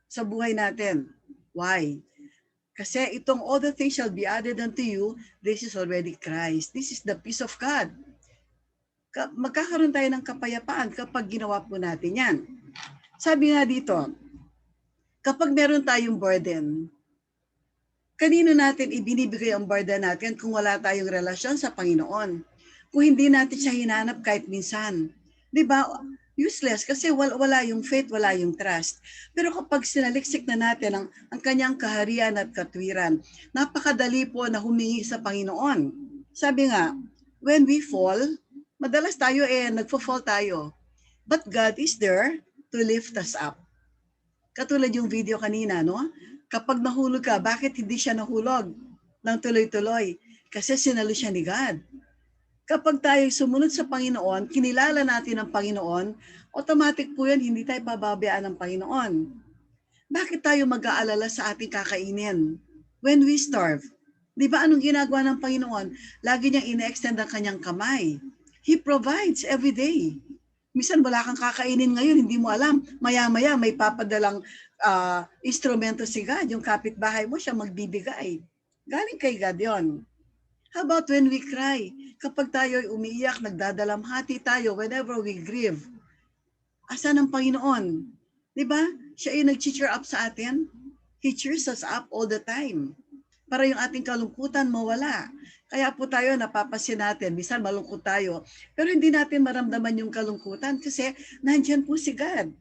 sa buhay natin. Why? Kasi itong all the things shall be added unto you, this is already Christ. This is the peace of God. Magkakaroon tayo ng kapayapaan kapag ginawa po natin yan. Sabi nga dito, Kapag meron tayong burden, kanino natin ibinibigay ang burden natin kung wala tayong relasyon sa Panginoon? Kung hindi natin siya hinanap kahit minsan. Di ba? Useless kasi wala yung faith, wala yung trust. Pero kapag sinaliksik na natin ang kanyang kaharian at katwiran, napakadali po na humingi sa Panginoon. Sabi nga, when we fall, madalas tayo nagfo-fall tayo. But God is there to lift us up. Katulad yung video kanina, no? Kapag nahulog ka, bakit hindi siya nahulog ng tuloy-tuloy? Kasi sinalo siya ni God. Kapag tayo sumunod sa Panginoon, kinilala natin ang Panginoon, automatic po yan, hindi tayo pababayaan ng Panginoon. Bakit tayo mag-aalala sa ating kakainin when we starve? Di ba anong ginagawa ng Panginoon? Lagi niyang ine-extend ang kanyang kamay. He provides every day. Minsan wala kang kakainin ngayon, hindi mo alam. Maya-maya may papadalang instrumento si God. Yung kapitbahay mo siya magbibigay. Galing kay God yon. How about when we cry? Kapag tayo ay umiiyak, nagdadalamhati tayo, whenever we grieve. Asan ang Panginoon? Di ba? Siya ay nag-cheer up sa atin. He cheers us up all the time. Para yung ating kalungkutan mawala. Kaya po tayo napapansin natin, minsan malungkot tayo, pero hindi natin maramdaman yung kalungkutan kasi nandyan po si God.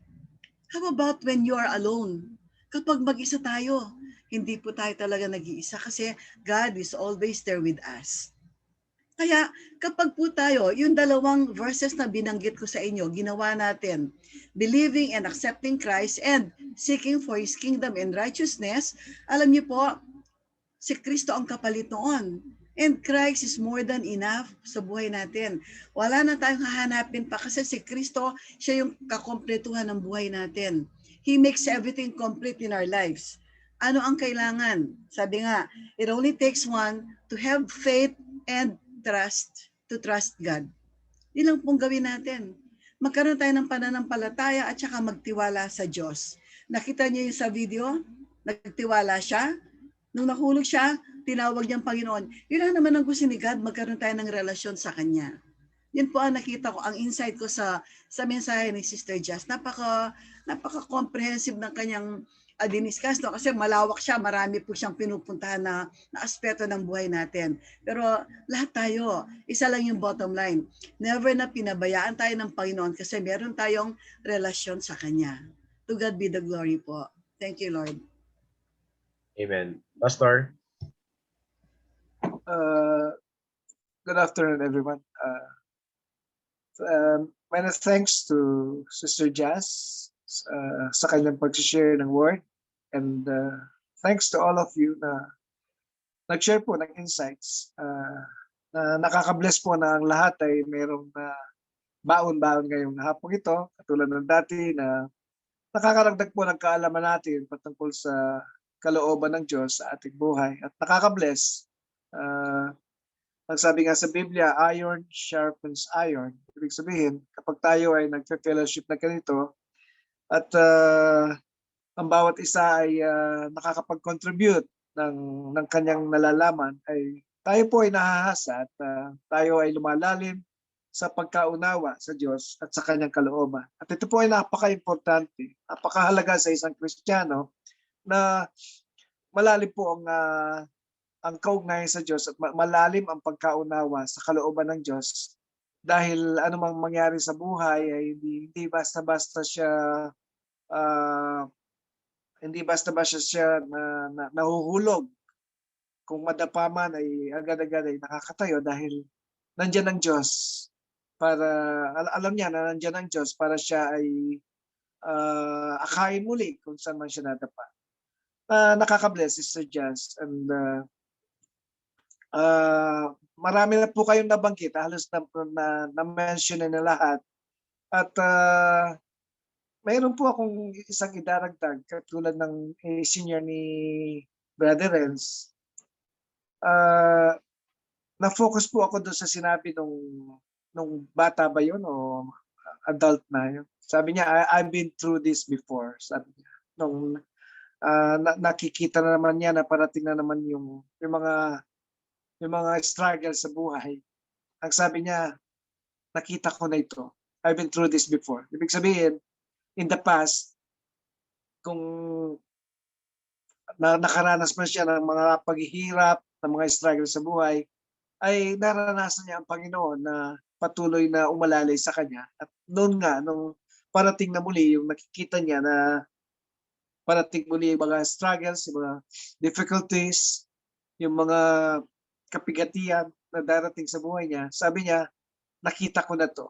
How about when you are alone? Kapag mag-isa tayo, hindi po tayo talaga nag-iisa kasi God is always there with us. Kaya kapag po tayo, yung dalawang verses na binanggit ko sa inyo, ginawa natin, believing and accepting Christ and seeking for His kingdom and righteousness, alam niyo po, si Kristo ang kapalit noon. And Christ is more than enough sa buhay natin. Wala na tayong hahanapin pa kasi si Kristo, siya yung kakompletuhan ng buhay natin. He makes everything complete in our lives. Ano ang kailangan? Sabi nga, it only takes one to have faith and trust, to trust God. Yun lang pong gawin natin. Magkaroon tayo ng pananampalataya at saka magtiwala sa Diyos. Nakita niyo yung sa video? Nagtiwala siya. Nung nahulog siya, tinawag niyang Panginoon. Yun lang naman ang gusto ni God, magkaroon tayo ng relasyon sa Kanya. Yan po ang nakita ko, ang insight ko sa mensahe ni Sister Jazz. Napaka-comprehensive ng kanyang diniscuss, no? Kasi malawak siya, marami po siyang pinupuntahan na aspeto ng buhay natin. Pero lahat tayo, isa lang yung bottom line. Never na pinabayaan tayo ng Panginoon kasi meron tayong relasyon sa Kanya. To God be the glory po. Thank you, Lord. Amen. Pastor? Good afternoon, everyone. Many thanks to Sister Jazz sa kanyang pag-share ng word, and thanks to all of you na nag-share po ng insights na nakaka-bless po na ang lahat ay mayroong baon-baon ngayong hapong ito, katulad ng dati na nakakaragdag po ng kaalaman natin patungkol sa kalooban ng Diyos sa ating buhay at nakaka-bless. Ang sabi nga sa Biblia, iron sharpens iron. Ibig sabihin, kapag tayo ay nagfe-fellowship na ganito at ang bawat isa ay nakakapag-contribute ng kanyang nalalaman, ay tayo po ay nahahasa at tayo ay lumalalim sa pagkaunawa sa Diyos at sa kanyang kalooban. At ito po ay napaka-importante, napakahalaga sa isang Kristiyano na malalim po ang kaugnayan sa Diyos at malalim ang pagkaunawa sa kalooban ng Diyos, dahil anumang mangyari sa buhay ay hindi basta-basta siya nahuhulog. Kung madapa man ay agad-agad ay nakakatayo dahil nandiyan ang Diyos para alam niya na nandiyan ang Diyos para siya ay akayin muli kung saan man siya nadapa. Nakaka-bless, Sister Jazz, and marami na po kayong nabanggit, halos na-mention na lahat. At mayroon po akong isang idaragdag katulad ng senior ni Brother Renz. Na-focus po ako doon sa sinabi nung bata ba yun o adult na yun. Sabi niya, I've been through this before. Sabi niya. Nung nakikita na naman niya na parating na naman yung mga struggle sa buhay. Ang sabi niya, nakita ko na ito. I've been through this before. Ibig sabihin, in the past, kung na nakaranas man siya ng mga paghihirap, ng mga struggle sa buhay, ay naranasan niya ang Panginoon na patuloy na umalalay sa kanya. At noon nga, nung parating na muli, yung nakikita niya na parating muli yung mga struggles, yung mga difficulties, yung mga kapigatian na darating sa buhay niya, sabi niya, nakita ko na to.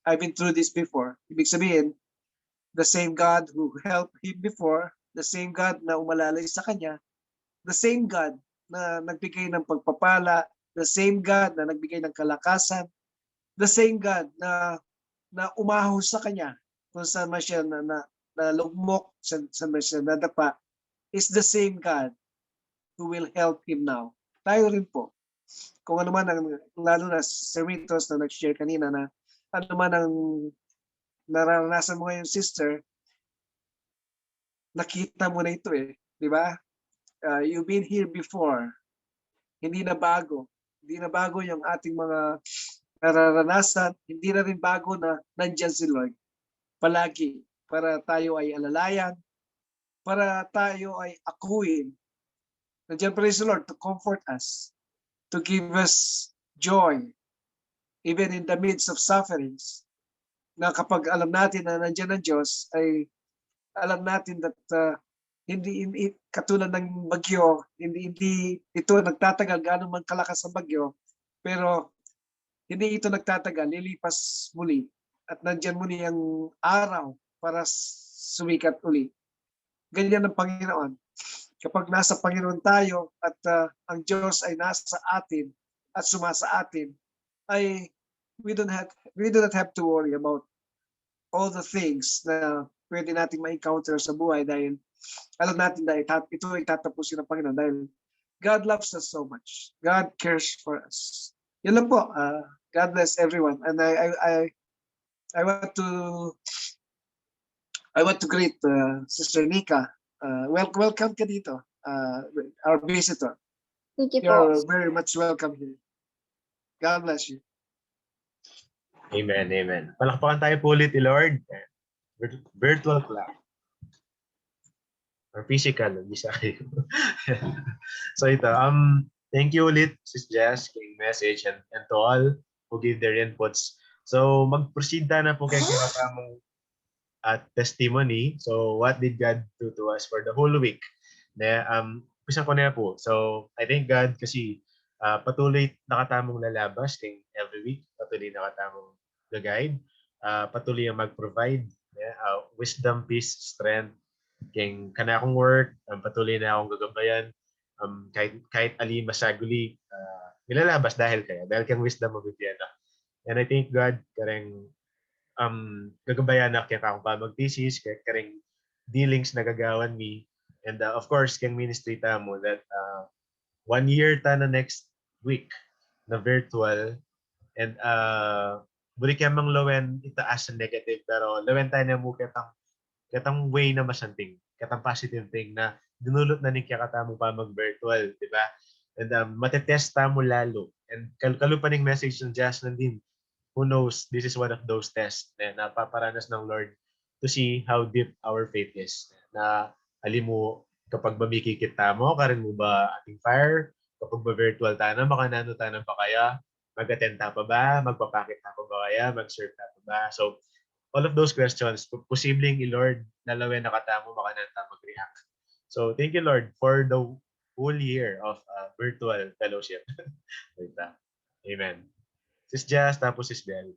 I've been through this before. Ibig sabihin, the same God who helped him before, the same God na umalalay sa kanya, the same God na nagbigay ng pagpapala, the same God na nagbigay ng kalakasan, the same God na umahos sa kanya kung saan man siya na lugmok, saan man siya nadapa, is the same God who will help him now. Tayo rin po. Kung ano man, lalo na si Ritos na nag-share kanina na ano man ang naranasan mo ngayon, sister, nakita mo na ito eh. Di ba? You've been here before. Hindi na bago. Hindi na bago yung ating mga nararanasan. Hindi na rin bago na nandyan si Lord. Palagi. Para tayo ay alalayan. Para tayo ay akuin. Nandiyan pa rin si Lord to comfort us. To give us joy. Even in the midst of sufferings. Na kapag alam natin na nandiyan ang Diyos, ay alam natin that hindi katulad ng bagyo, hindi ito nagtatagal gaano man kalakas ang bagyo, pero hindi ito nagtatagal, lilipas muli at nandiyan muli ang araw para sumikat uli. Ganyan ang Panginoon. Kapag nasa Panginoon tayo at ang Diyos ay nasa atin at sumasa atin, ay we do not have to worry about all the things na pwede nating ma-encounter sa buhay dahil alam natin na ito ay tatapusin ng Panginoon dahil God loves us so much. God cares for us. Yun lang po. God bless everyone. And I want to greet Sister Nika. Welcome ka dito, our visitor. Thank you po. You're very much welcome here. God bless you. Amen, amen. Palakpakan tayo po ulit, Lord. Virtual clap. Or physical, bisa kayo. So ito, thank you ulit, Sis Jess, kay message and to all who give their inputs. So mag-proceed na po kayo kinakamong testimony. So what did God do to us for the whole week? Umpisa ko na po. So I thank God kasi patuloy nakatamong lalabas kay every week. Patuloy nakatamong guide. Patuloy ang mag-provide. Wisdom, peace, strength. Kaya kana akong work, patuloy na akong gagabayan. Kahit ali masaguli, nilalabas dahil kang wisdom mo bibiyana. And I thank God kareng gagabayan na kaya akong pamag-thesis, kaya kareng dealings na gagawan me. And of course, kang ministry ta mo that 1 year ta na next week na virtual. And buli kaya mang lawen itaas ang negative, pero lawen tayo na mo katang way na masanting, katang positive thing na dinulot na ni kaya katamong pa mag-virtual, di ba? And matetesta mo lalo. And kalupaning message ng Jazz din, who knows, this is one of those tests na napaparanas ng Lord to see how deep our faith is. Na alim mo, kapag mamikikita mo, karin mo ba ating fire? Kapag ba virtual tayo, makanano tayo pa kaya? Mag-attend pa ba? Magpapakit pa ba kaya? Mag-serve pa ba? So, all of those questions, posibleng i-Lord, nalawin nakatamo, makananta mag-react. So, thank you, Lord, for the whole year of virtual fellowship. Amen. Sis Jazz, tapos Sis Bell.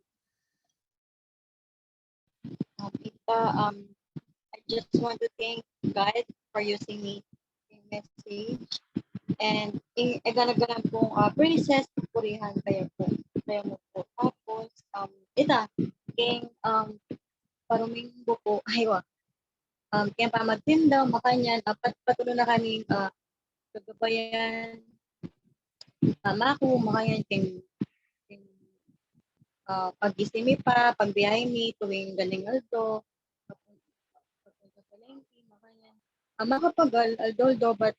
I just want to thank God for using me in message. And gana-ganan pong princess, purihan kayo mo po. Tapos, king paruming buko, aywa. Kaya pa magtinda, makanyan, patuloy na kaming gagabayan, mako, makanyan, king pag-gising mi pa, pagbiyahe mi, tuwing galing aldo, papunta sa lengke, makanyan. Makapagal, aldoldo, but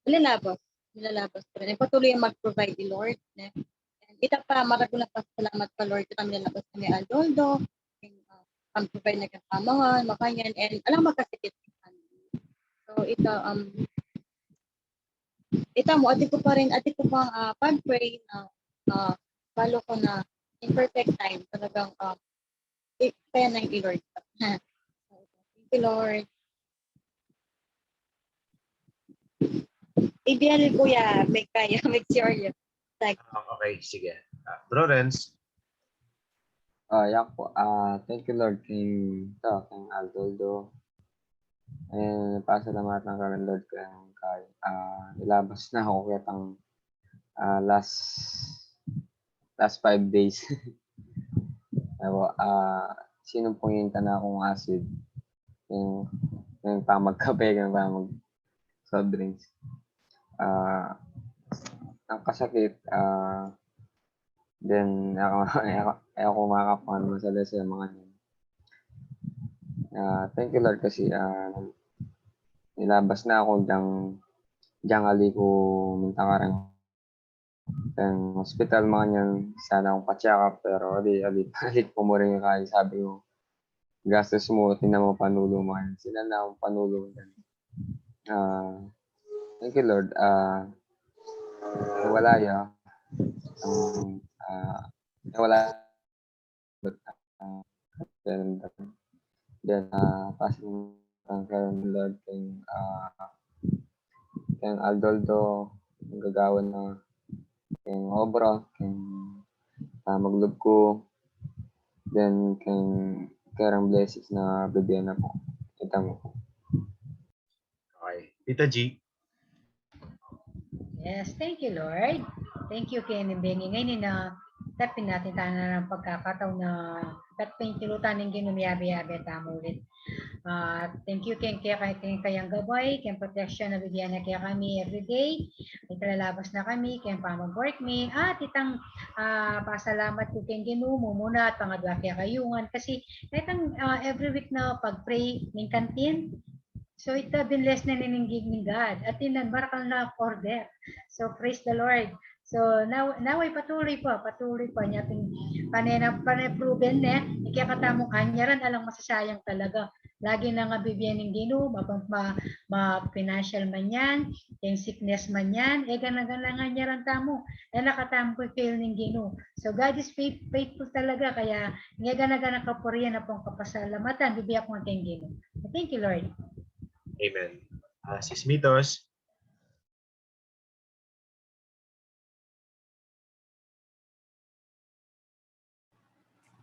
nilalabas pa rin. Patuloy ang mag-provide ni Lord. And ita pa, maragula pa salamat pa Lord, ita nilalabas kami aldoldo, ang provide na kapamangan, makanyan, and alam magkasikit. So ito, ita mo, ati ko pang pag-pray na follow ko na in perfect time talagang kaya na yung Lord. Thank you, Lord. Ideal kuya, make kaya, make sure you. Like, Okay, sige. Bro Renz. Yan po. Thank you Lord King Aldoldo. And pasalamatan ka rin Lord kay nilabas na ako kitang last 5 days. Ewa, sinumpungin ka na akong acid. Yung pamagkape, yung pamag soft drinks. Ang kasakit, then ako makakapangan masala sa mga yun. Thank you Lord kasi nilabas na ako diyang ali ko minta ka rin. Then hospital mga niyan, sana akong pa-check up pero alit po mo rin yung kaya sabi ko. Gastos mo, tinan mo panulo mo. Sila na akong panulo. Thank you Lord. Wala ya. Wala. Then passing ang karon Lord kay Aldoldo, ang gagawin na kay obra, kay maglub ko. Then kay karang blessings na bibigyan na po. Kita mo po. Okay. Tita G. Yes, thank you, Lord. Thank you, Ken Bengi. Ngayon na tapin natin tayo na ng pagkakataon na tapin kilutan ng ginumiyabi-yabi tamo ulit. Thank you, Ken, kayang gabay, kayang protection na bigyan na kaya kami everyday. May kalalabas na kami, kayang pamag-work me. At itang pasalamat ko kayang ginumo muna at pangadwa kaya kayungan. Kasi itang every week na pag-pray ng kantin, so ito binless na ninggig ni God at tinan barakal na order. So praise the Lord. So now ay patuloy pa niya ting proven na ikakatamo kanyaran alang masasayang talaga. Lagi na nga bibigyan ng Ginoo ma financial man yan, yung sickness man yan, gana-gana nga nyaran tamo. Nakatamo ko fail ng Ginoo. So God is faithful talaga kaya nga gana-gana kapuriyan na pong kapasalamatan bibiyak mo kayong Ginoo. Thank you Lord. Amen. Sis Mitos.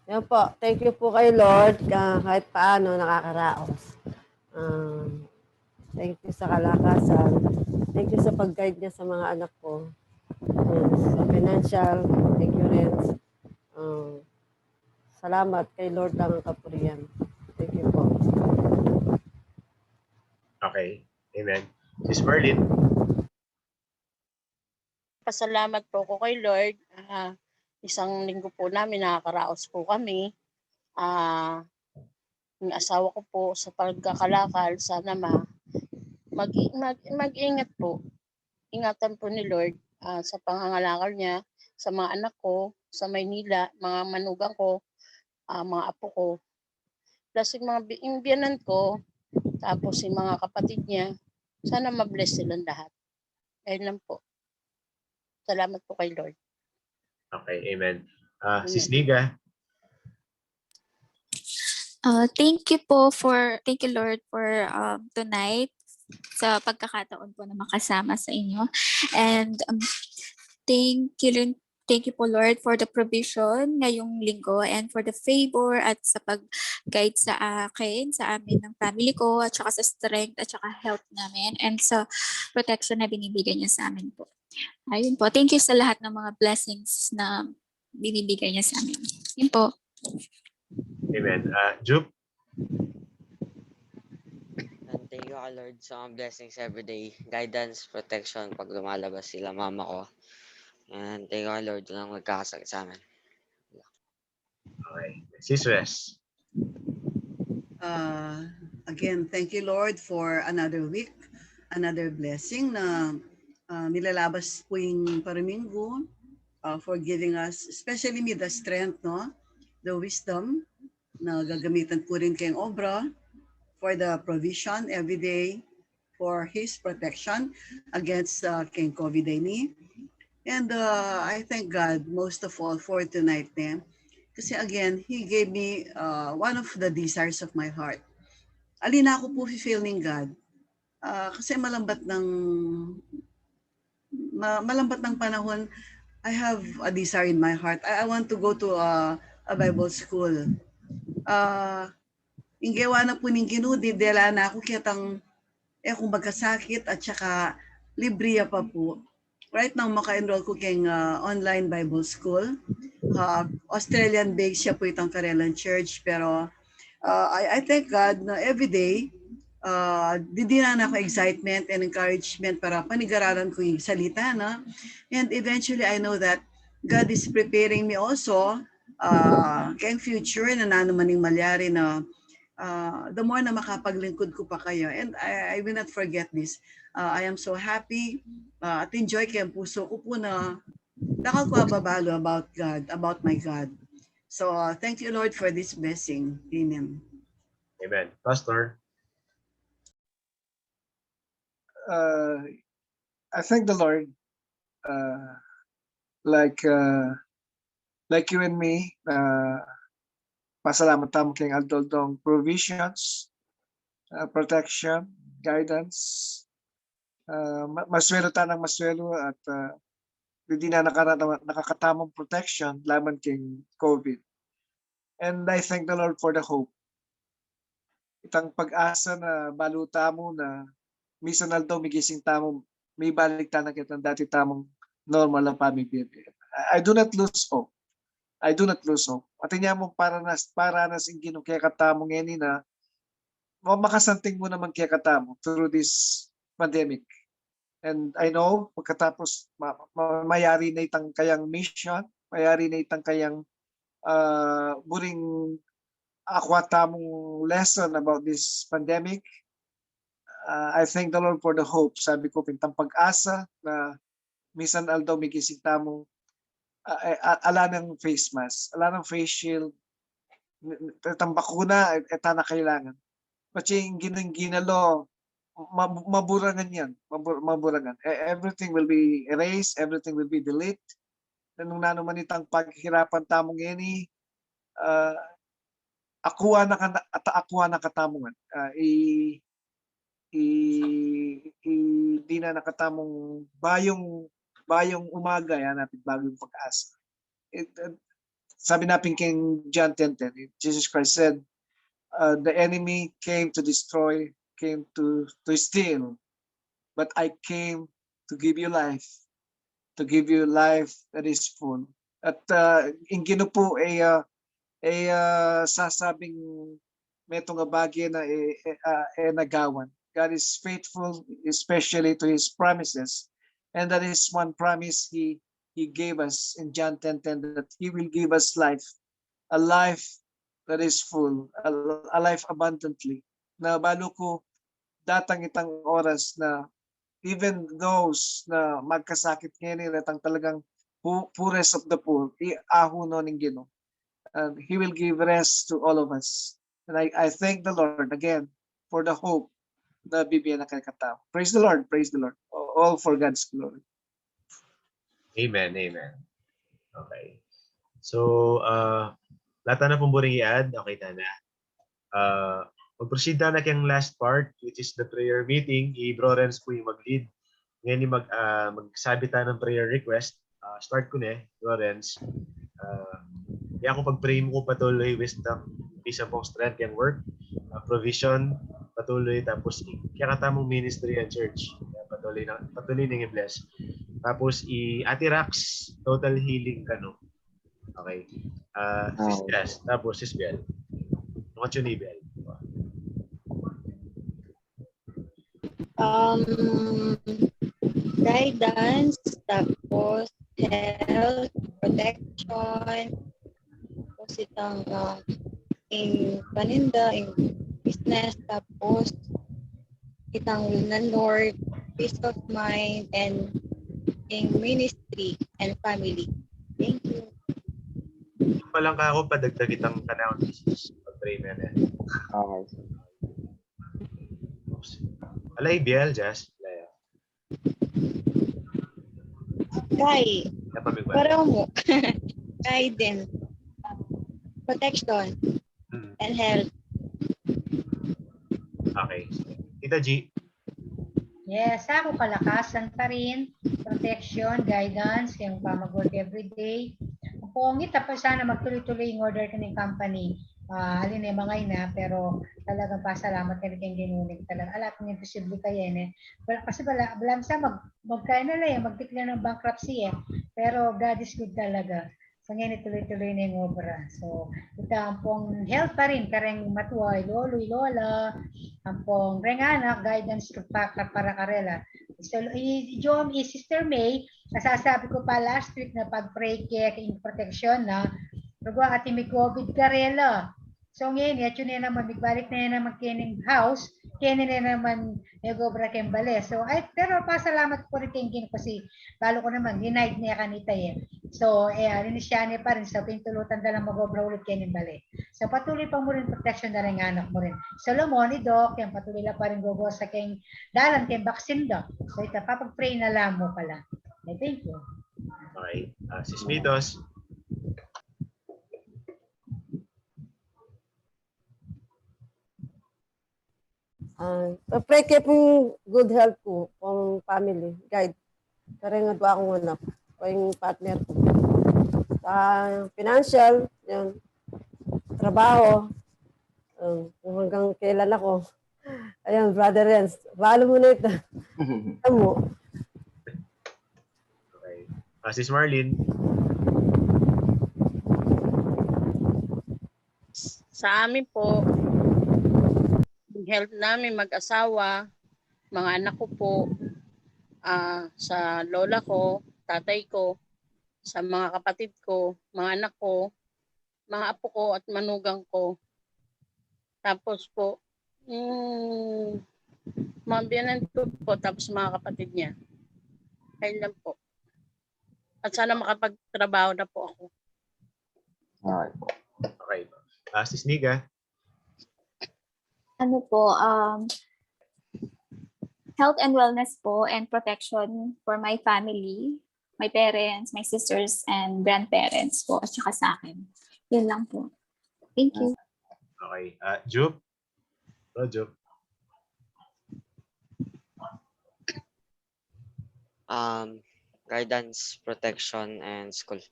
Yan po. Thank you po kay Lord kahit paano nakakaraos. Thank you sa kalakasan. Thank you sa pag-guide niya sa mga anak ko. Sa financial. Thank you rin. Salamat kay Lord ang kapuriyan. Thank you po. Okay. Amen. Sis Merlin. Pasalamat po ko kay Lord. Isang linggo po namin nakakaraos po kami. Yung asawa ko po sa pagkakalakal, sana mag-ingat po. Ingatan po ni Lord sa pangangalakal niya, sa mga anak ko, sa Maynila, mga manugang ko, mga apo ko. Plus yung biyanan ko, tapos yung mga kapatid niya, sana ma-bless silang lahat. Ayun lang po. Salamat po kay Lord. Okay, amen. Sis Liga. Thank you Lord for tonight sa pagkakataon po na makasama sa inyo. And thank you po Lord for the provision ngayong linggo and for the favor at sa pag-guide sa amin ng family ko at saka sa strength at saka health namin and sa protection na binibigay niya sa amin po. Ayun po. Thank you sa lahat ng mga blessings na binibigay niya sa amin. Yun po. Amen. Jup. And thank you, Lord, sa mga blessings everyday. Guidance, protection pag lumalabas sila mama ko. And thank you, Lord, lang magkakasakit sa amin. Okay. Sis Res. Again, thank you, Lord, for another week, another blessing na nilalabas po yung Paramingo for giving us, especially me, the strength, no? The wisdom na gagamitan po rin kayong obra for the provision every day, for His protection against King COVID-19. And I thank God most of all for tonight. Kasi again, He gave me one of the desires of my heart. Alina ako po feel ng God. Kasi malambat ng panahon, I have a desire in my heart. I want to go to a Bible school. Inggewa na po ning ginudi, dela na ako kitang kung magkasakit at saka libriya pa po. Right now, maka-enroll ko keng online Bible school. Australian-based siya po itang Karelan Church. Pero I thank God na every day, didinan ako excitement and encouragement para panigararan ko yung salita. No? And eventually, I know that God is preparing me also kayong future na nanumaning malyari na the more na makapaglingkod ko pa kayo. And I will not forget this. I am so happy at enjoy kayong puso ko po na nakal ko ababalo about God, about my God. So thank you, Lord, for this blessing. Amen. Amen. Pastor. I thank the Lord, like you and me, pasalamat tamo kay Aldoldong provisions, protection, guidance, maswelo tanang maswelo at hindi na nakakatamong protection laban kay COVID. And I thank the Lord for the hope. Itang pag-asa na baluta mo na minsan daw migising tamo, may balik tanang kitang dati tamong normal ang pamibibig. I do not lose hope. I do not lose hope. At niya mo para na singin kaya katamo ngayon na makasanting mo naman kaya katamo through this pandemic. And I know pagkatapos mayari na itang kayang mission, mayari na itang kayang buring akwa tamong lesson about this pandemic. I thank the Lord for the hope. Sabi ko, pintang pag-asa na minsan aldaw may gising tamong ala ng face mask, ala ng face shield, itang bakuna, eta na kailangan. Kasi yung ginalo, maburangan yan. Maburangan. Everything will be erased, everything will be deleted. Nung nanuman itang paghirapan tamong yan, akuha na katamungan. Di na nakatamong bayong umaga yan natin bagong pag-asa. Sabi natin kay John 10:10, Jesus Christ said, the enemy came to destroy, came to steal, but I came to give you life that is full. At ingino po sasabing metong bagay na nagawan. God is faithful, especially to His promises. And that is one promise He gave us in John 10:10, that He will give us life, a life that is full, a life abundantly. Na balo ko datang itang oras na even those na magkasakit ngayon, natang talagang poorest of the poor, iahuno ng Ginoo. And He will give rest to all of us. And I thank the Lord again for the hope na bibigyan na kay katao. Praise the Lord, all for God's glory. Amen, amen. Okay. So, lahat na pong buring i-add, okay na. Mag-proceed na kayong last part, which is the prayer meeting. I-Bro Renz po yung mag-lead. Ngayon magsabi tayo ng prayer request. Start ko na Bro Renz. Kaya ako pag-pray mo ko patuloy, wisdom, peace of strength and work, provision, patuloy, tapos kaya katamong ministry and church. Patuloy nang i-bless. Tapos Ate Rax, total healing ka, no? Okay. Sis Jazz, tapos Sis Bel. What's your name, Bel? Guidance, tapos health, protection, tapos itang in paninda, in business, tapos itang will ng Lord, peace of mind, and in ministry and family. Thank you. Palang ka ako, padagdag itang kanaon. Pag-pray mo yan. Okay. Alay, Biel, Jazz. Alay. Kay, Napamigwan. pareho mo. Guidance, protection, Hmm. and health. Okay. Tita G. Yes, ako kalakasan pa rin, protection, guidance, yung pa mag-work everyday. Ang pongit, tapos sana magtuloy-tuloy yung order ka ng company. Alin na mga ina, pero talagang pasalamat ka rin kayong ginunig talaga. Alam kong imposible kayo kasi balang sa magkain na lang, mag-declare ng bankruptcy Pero God is good talaga. So ngayon tuloy-tuloy na yung obra. So ito ang pong health pa rin, kareng matuway, lolo, lola, ang pong renganak, guidance para karela. So Jom, Sister May, nasasabi ko pa last week na pag-pray kay protection na Rugo ati may COVID karela. So ngayon, yun na naman, magbalik na naman kining house, kaya na naman nagobra kayong bale. So, pero pasalamat po rin kayong kasi balo ko naman, denied niya kanita So, siya niya pa rin, so pintulutan na lang magobra ulit kayo ng bale. So, patuloy pa mo rin protection na rin anak mo rin. Solomon, Doc, yan patuloy lang pa rin gogo sa kayong dalan, kayong vaccine, Doc. So, ito, papag-pray na lang mo pala. Thank you. Okay. Sis Mitos. Pray kayo pong good health po, pong family, guide. Kareng nga akong anak, o yung partner ko. Financial, yun, trabaho, kung hanggang kailan ako. Ayun, Brother Renz, follow mo na ito. Amo. Okay. Sis Marlene. Sa amin po, yung health namin mag-asawa, mga anak ko po, sa lola ko, tatay ko, sa mga kapatid ko, mga anak ko, mga apo ko at manugang ko. Tapos po, mga biyanan ko po, tapos mga kapatid niya. Ayun lang po. At sana makapagtrabaho na po ako. Okay po. Okay. Sis Niga. Ano po, health and wellness po and protection for my family, my parents, my sisters, and grandparents po, at saka sa akin. Yun lang po. Thank you. Okay. Jup. Hello, Jup. Guidance, protection, and school.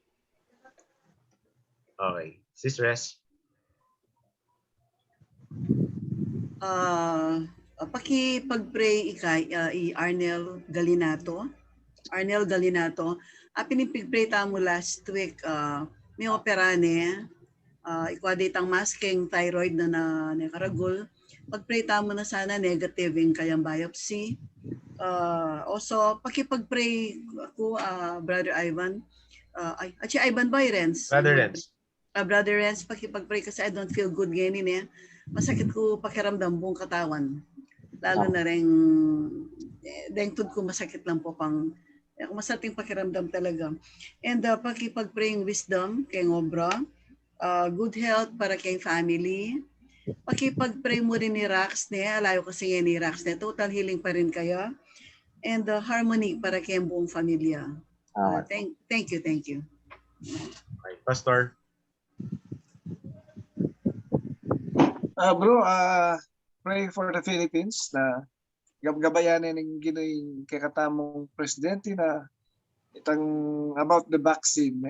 Okay. Sis Res. Paki-pag-pray Arnel Galinato. Arnel Galinato. Pinipig-pray tamo last week, may operane, ikwaditang masking thyroid na nakaragol. Pag-pray tamo na sana negative yung kayang biopsy. Also, paki-pag-pray ako, Brother Ivan, Ivan Byrens. Brother Renz. Brother Renz, paki-pag-pray kasi I don't feel good ngayon masakit ko pakiramdam buong katawan. Lalo na rin, dengtud ko masakit lang po masating pakiramdam talaga. And paki-pag-praying wisdom kay obra, good health para kay family. Paki-pag-pray mo rin ni Rax alayo kasi yan ni Rax total healing pa rin kayo. And harmony para kay buong familia. Thank you. Okay. Pastor. Bro, pray for the Philippines na gabayanin ng ginoy kakatamong presidente na itang about the vaccine.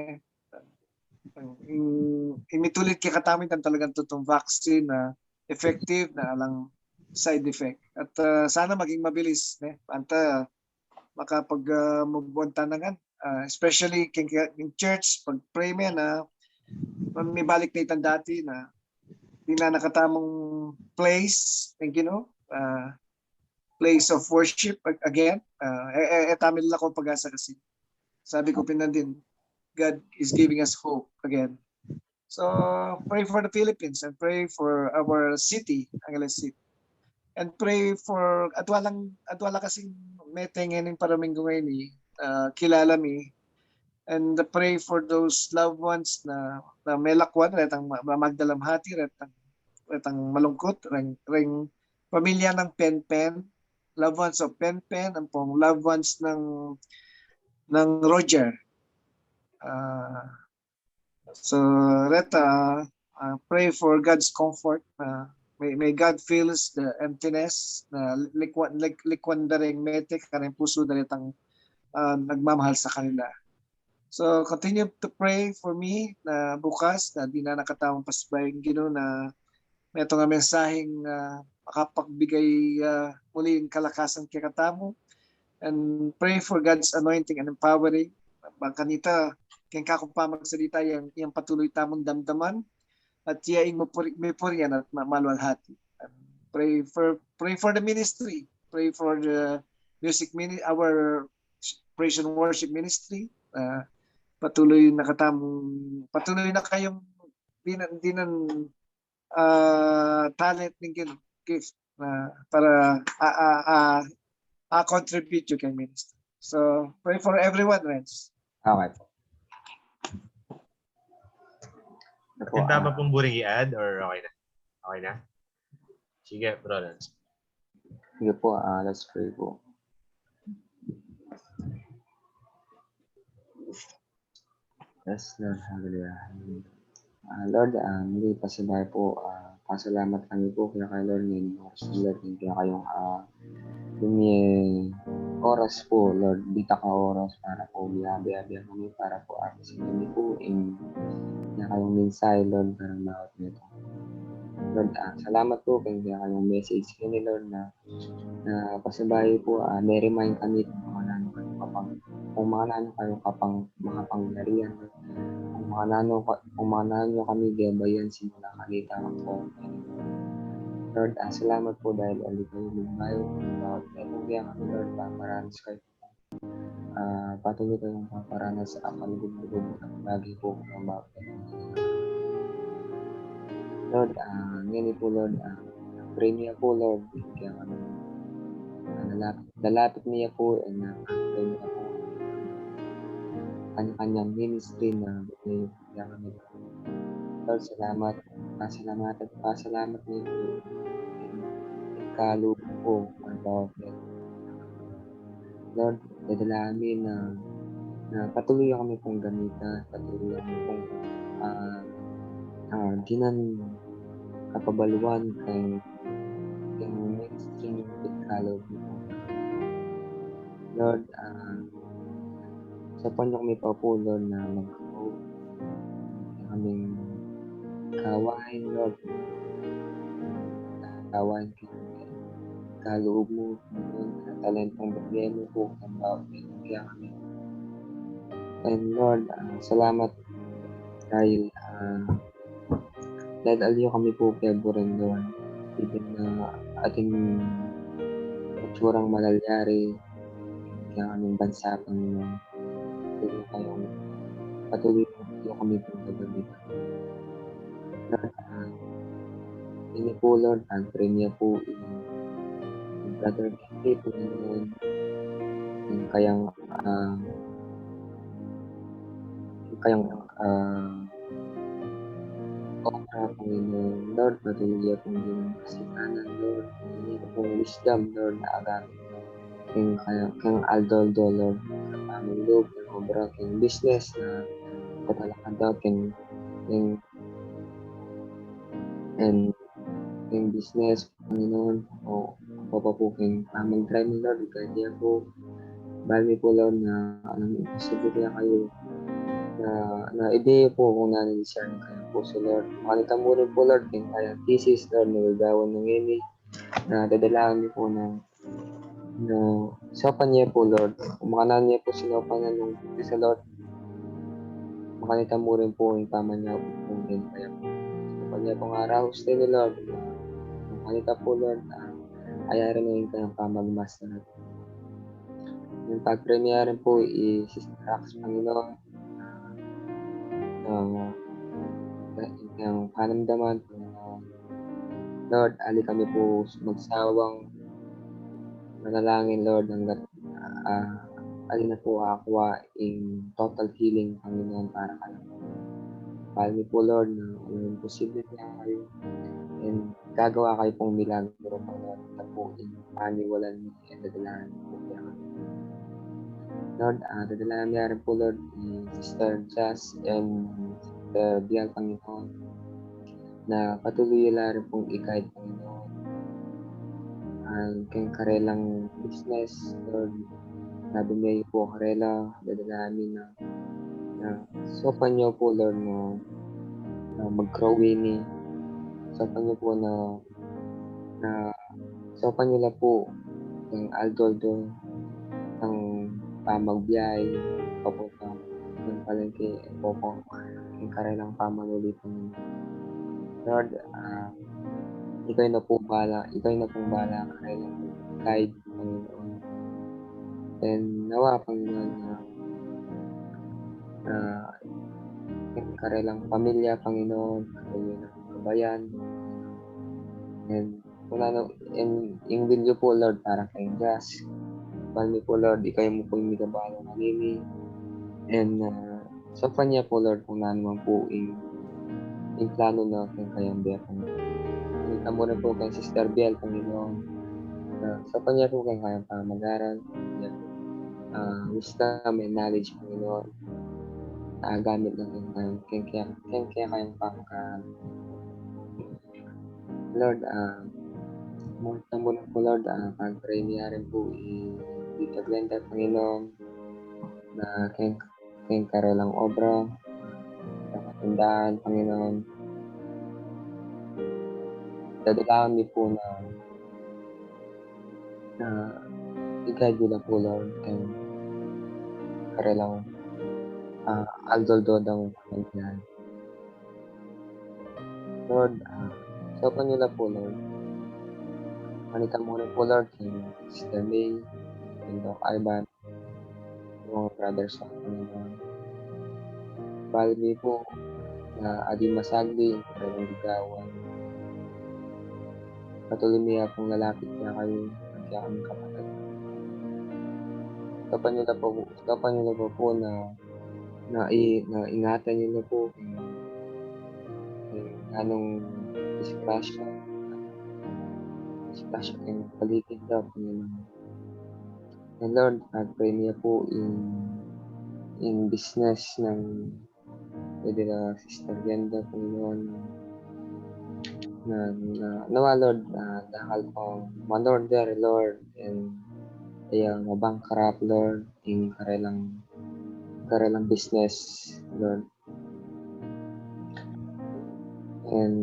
Imitulit kakatamit ang talagang totoong vaccine na effective na alang side effect. At sana maging mabilis. Anta makapag-mubunta na nga. Especially king church, pag-pray mo na may balik na itang dati na hindi na nakatamong place, place of worship again. Tamil lang ako pag-asa kasi. Sabi ko pinandin, God is giving us hope again. So pray for the Philippines and pray for our city, Angeles City. And pray for atwala kasi metengenin paraminggo ngayon kilala mi. And pray for those loved ones na melakwan, retang magdalamhati, retang malungkot, ring pamilya ng Pen-Pen, loved ones of Penpen, ang pong loved ones ng Roger. So Reta, pray for God's comfort. May God feels the emptiness na likwan daring metik kareng puso daritang nagmamahal sa kanila. So continue to pray for me na bukas na di na nakatawang pasbayang Ginoo na may ito nga mensaheng makapagbigay muli ng kalakasan kay katamo, and pray for God's anointing and empowering. Kanita kaya kakong magsalita yung patuloy tamong damdaman at yaing may puriyan at malwalhati. Pray for the ministry. Pray for the music ministry, our praise and worship ministry. Patuloy na kayong dinan talent ng gift para contribute you kay ministry. So pray for everyone, Renz. Okay po. Yung tama pong buring i-add or okay na? Okay na? Sige, bro. Sige po, let's pray po. Yes, Lord, hallelujah. Lord, muli pasabay po, pasalamat kami po kaya kay Lord ngayon. Lord, kaya kayong oras po, Lord, dita ka oras para po biyabiya kami para po sa kami po kaya kayong mensahe, Lord, para bawat nito. Lord, salamat po kaya kayong message kini Lord na pasabay po, may-remind kami kung mga kayo kapang makapangyarihan, kung mga nano kami gabayan simula kanita po. Lord, salamat po dahil ulit kayo lumayo bawat netong kaya kami, Lord, paparanas kayo. Patuloy kayong paparanas sa akalugod-lugod at lagi po ng bawat Lord, ngayon po, Lord, pray niya po, Lord, kaya kami lalapit niya po pray niya po kanyang ministry na kaya kami. Lord, salamat niyo po kalubog po ang bawat Lord, dadalangin na patuloy kami pong gamita, patuloy kami pong dinan kapabaluan kay mainstream kalubog po. Lord, sa panyo kami pa po, Lord, na magkapo kaming kawain, Lord. Kawain kaloob mo, na talentong bigyan mo po ang bawat kaya kami. And Lord, salamat dahil aliyo kami po favorin, Lord. Even na ating utsurang malalyari kaya kaming bansa kami patuloy kami po gagamitan. Lord, ini po, Lord, ang premia po yung brother Kiki po yun, yung kayang obra po yun, Lord, patuloy po yung kasikanan, Lord, hindi po wisdom, Lord, na agamit kayang Aldoldo, Lord, aming loob, yung obra, yung business na katalakan daw, yung business, Panginoon, o papapukin mag-drive mo, Lord, kaya po, bali po, Lord, na imposible kaya kayo, na ideya po kung nani-share ng kayang puso, Lord. Makita mo rin po, Lord, yung kayang thesis, Lord, na gagawan ng ini, na dadalahan niyo po na sopan niya po, Lord. Kung makanan niya po sinopan na nung isa, Lord, makita mo rin po yung tama niya po din kaya po. Sopan niya pong araw, stay ni Lord. Makita po, Lord, ayarin na yung kayang pamagmas na natin. Yung pag-premiere rin po, Sister Rax, Panginoon, yung panamdaman, Lord, ali kami po magsawang manalangin, Lord, hanggat ali na po aqua in total healing, Panginoon, para kayo. Pahal po, Lord, na posible na kayo and gagawa kayo pong milagro, Panginoon. po paniwalan niyo at dadalahan niyo po kaya kami. Lord, dadalahan niya rin po, Lord, Sister Jazz and Sister Bial, Panginoon, na patuloy nila rin pong i-guide, Panginoon, ang kayong karelang business, Lord, sabi niya po karela, dadalahan niyo na sopan niyo po, Lord, na mag-growing, sopan niyo po na sopan niyo na po ang Aldoldo ang pamagbiyay papunta ng palengke po ang karelang pamanulitan. Lord, ikaw na pong bala karelang guide, Panginoon. And nawa, Panginoon, na karelang pamilya, Panginoon, karelang kabayan, and yung video po, Lord, para kay Jazz. Bali po, Lord, ikaw mo po yung migabalo na nini. And sa kanya po, Lord, kung naman po yung plano na kayang Biel, Panginoon. Kita mo rin po kay Sister Biel, Panginoon. Sa kanya po kayang mag-aral. Wisdom and knowledge, Panginoon. Gamit na kayang pamag-aral. Lord, mo na po, Lord, pag-pray niya rin po Tita Glenda, Panginoon, na kayong karelang obra, sa katindahan, Panginoon. Dadalahan niyo po na i-guide niyo na po, Lord, kayong karelang Aldoldo pamilyan. Lord, sopan niyo na po, Lord. Manita mo rin po, Lord, kay Sister May, kay Doc Ivan, yung mga brothers sa Panginoon. Bali po, na Adi Masagdi, karelang ligawan. Patuloy niya pong lalapit niya kayo, kaya kami kapatid. Sopan niyo na po na ingatan niyo na po anong disgrasya ng paligid daw, Panginoon. And Lord, pag-pray niya po in business ng pwede na Sister Glenda, Panginoon, na nawa, Lord, dahil pong man-order, Lord, and ayang mabangkrap, Lord, in karelang business, Lord. And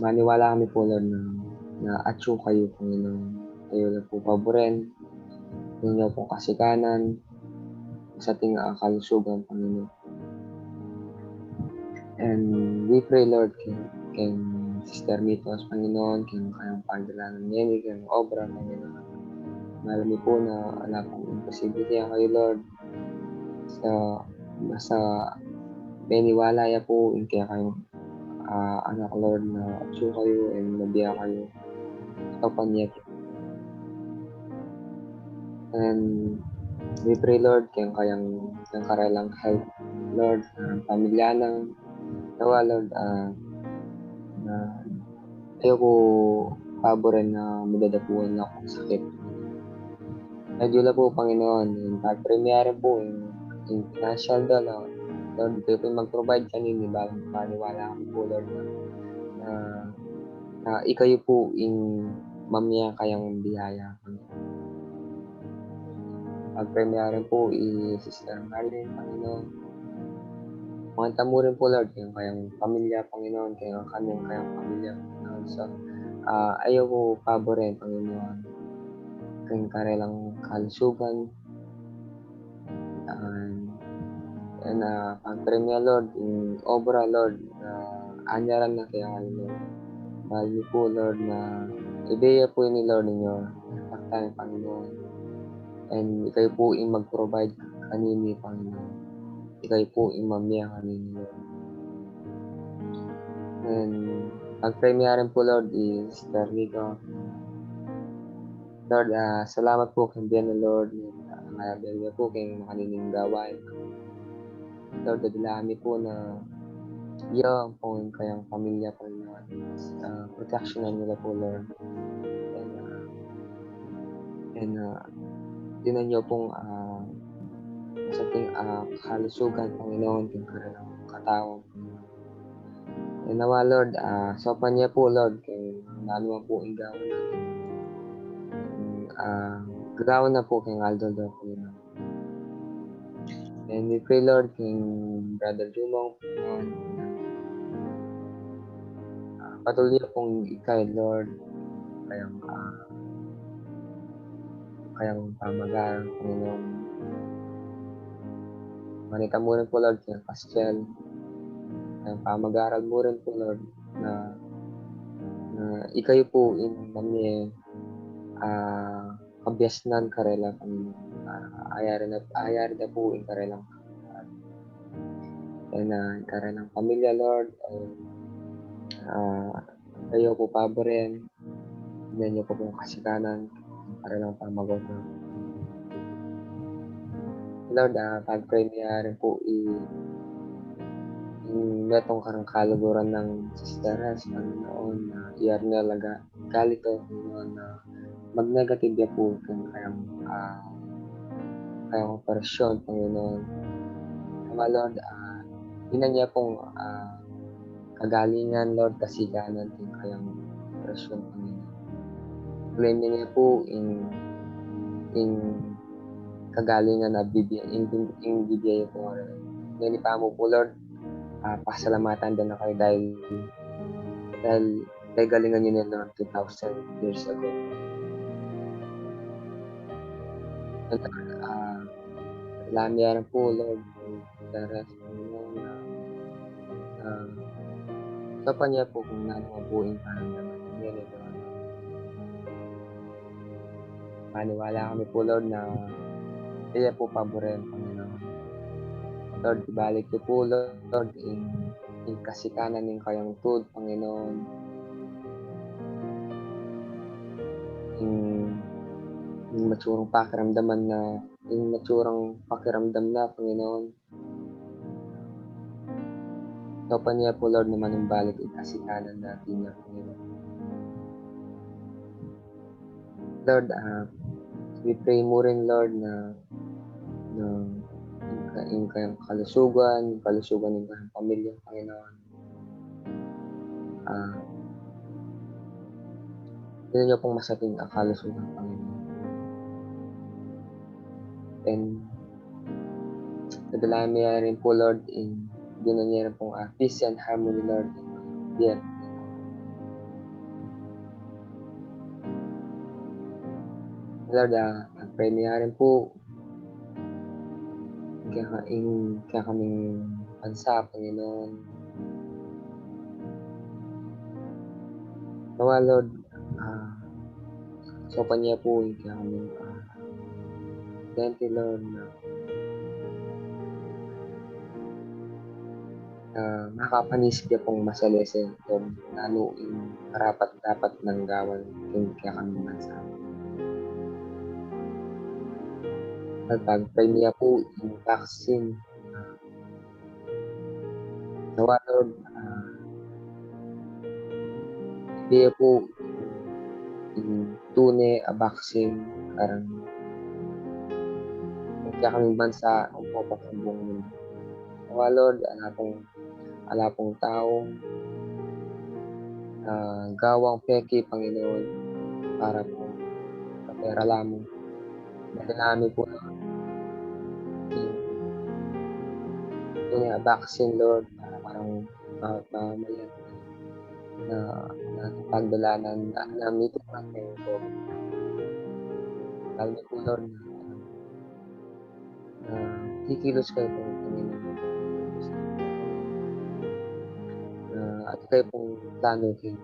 maniwala kami po, Lord, na atyo kayo, Panginoon. Kayo lang po paboren, ninyo pong kasikanan, sa ating kalusugan, Panginoon. And we pray, Lord, kay Sister Mitos, Panginoon, kayong pagdala ng Yenny, kayong obra, Panginoon. Malami po na wala pong imposible kaya kayo, Lord. Basta beniwala ya po, kaya kayong anak, Lord, na atyo kayo and nabiya kayo sa panya. And we pray, Lord, kayang karelang health, Lord, pamilya ng nawa, Lord, na ayaw ko paborin na madadapuan na akong sakit. Medyo na po, Panginoon, yung pag-premiere po, yung financial doon, Lord, kayo po mag-provide kanini, maniwala kami po, Lord, na ikayo po yung mamaya kayang biyaya. Pag-premiere po, Sister Marlene, Panginoon. Mga tamo rin po, Lord, kayang pamilya, Panginoon, kayang pamilya, Panginoon. So, ayaw ko paborin, Panginoon, kayong karelang kalusugan. And pag-premiere, Lord, yung obra, Lord, anyaran na kaya kayo, Lord. Bali po, Lord, na ideya po ni Lord ninyo, pagtangin, Panginoon. And ikaw po yung mag-provide kanini, Panginoon. Ikaw po yung mamaya kanini, Lord. And pag-premiere rin po, Lord, is Ternico. Lord, salamat po kay Bian, Lord. Nangayabel niya po kay makanining gawain. Lord, dadalami po na Yung po kayang pamilya po na proteksyonan nila po, Lord. Tinan niyo pong masaping kalusugan, Panginoon, yung kanilang katawan. Nawa, Lord, sopan niya po, Lord, kay nanuwa po ang gawin natin. Gagawin na po kay Aldo, Lord, Panginoon. And we pray, Lord, kay Brother Jumong, Panginoon, patuloy niyo pong ikay, Lord, kayang pamagal, Panginoon. Manita mo rin po, Lord, kay Pastel, kayang pamag-aral mo rin po, Lord, na ikayo po in kami kabyasnan karela, Panginoon. Ayari na po in karelang karelang pamilya, Lord. Kayo po paborin. Hindi niyo po pong kasikanan para lang pamagot na. Lord, pag-pray niya rin po metong karang kaluguran ng sisteres, Panginoon, na iyar niya laga galito, Panginoon, na mag-negative niya po kayang operasyon, Panginoon. Kaya, Lord, ina niya pong kagalingan, Lord, kasiganan din kayang operasyon, Panginoon. Claim niya po in kagalingan na bibigay po. Ngayon pa mo po, Lord, pasalamatan din na kayo dahil galingan niyo na, Lord, 2,000 years ago. And lami rin po, Lord, the rest, Panginoon, sa Kanya po kung nanawabuin pa naman. Ngayon ito, maniwala kami po, Lord, na kaya po paborin, Panginoon. Lord, ibalik ko po, Lord, in kasikanan ng kayang tud, Panginoon. Yung matsurang pakiramdaman na, Panginoon. Topan niya po, Lord, naman yung balik in kasikanan natin niya, Panginoon. Lord, we pray mo rin, Lord, na yung kayang kalusugan ng kayang pamilya, Panginoon. Yun niyo pong masaping ang kalusugan, Panginoon. And nadalami rin po, Lord, in gano'n niya rin pong peace and harmony, Lord. Yeah. Lord, pray niya rin po kaya kaming bansa, Panginoon. Nawa, Lord, sopan niya po kaya kaming identity, Lord, na makapanisip niya pong masalese, Lord, lalo yung dapat ng gawan kaya kaming bansa. At pag-pray niya po yung vaccine. Nawa, Lord, hindi po yung tune vaccine karang kaya kaming bansa ang popakabong mundo. Nawa, Lord, ala pong taong gawang peki, Panginoon, para po kapera lamang. Nalinami po yung vaccine, Lord, para parang mamayan na pagdalanan na nito natin po. Lalo po, Lord, na kikilos kayo po, Panginoon. At kayo pong plano kayo.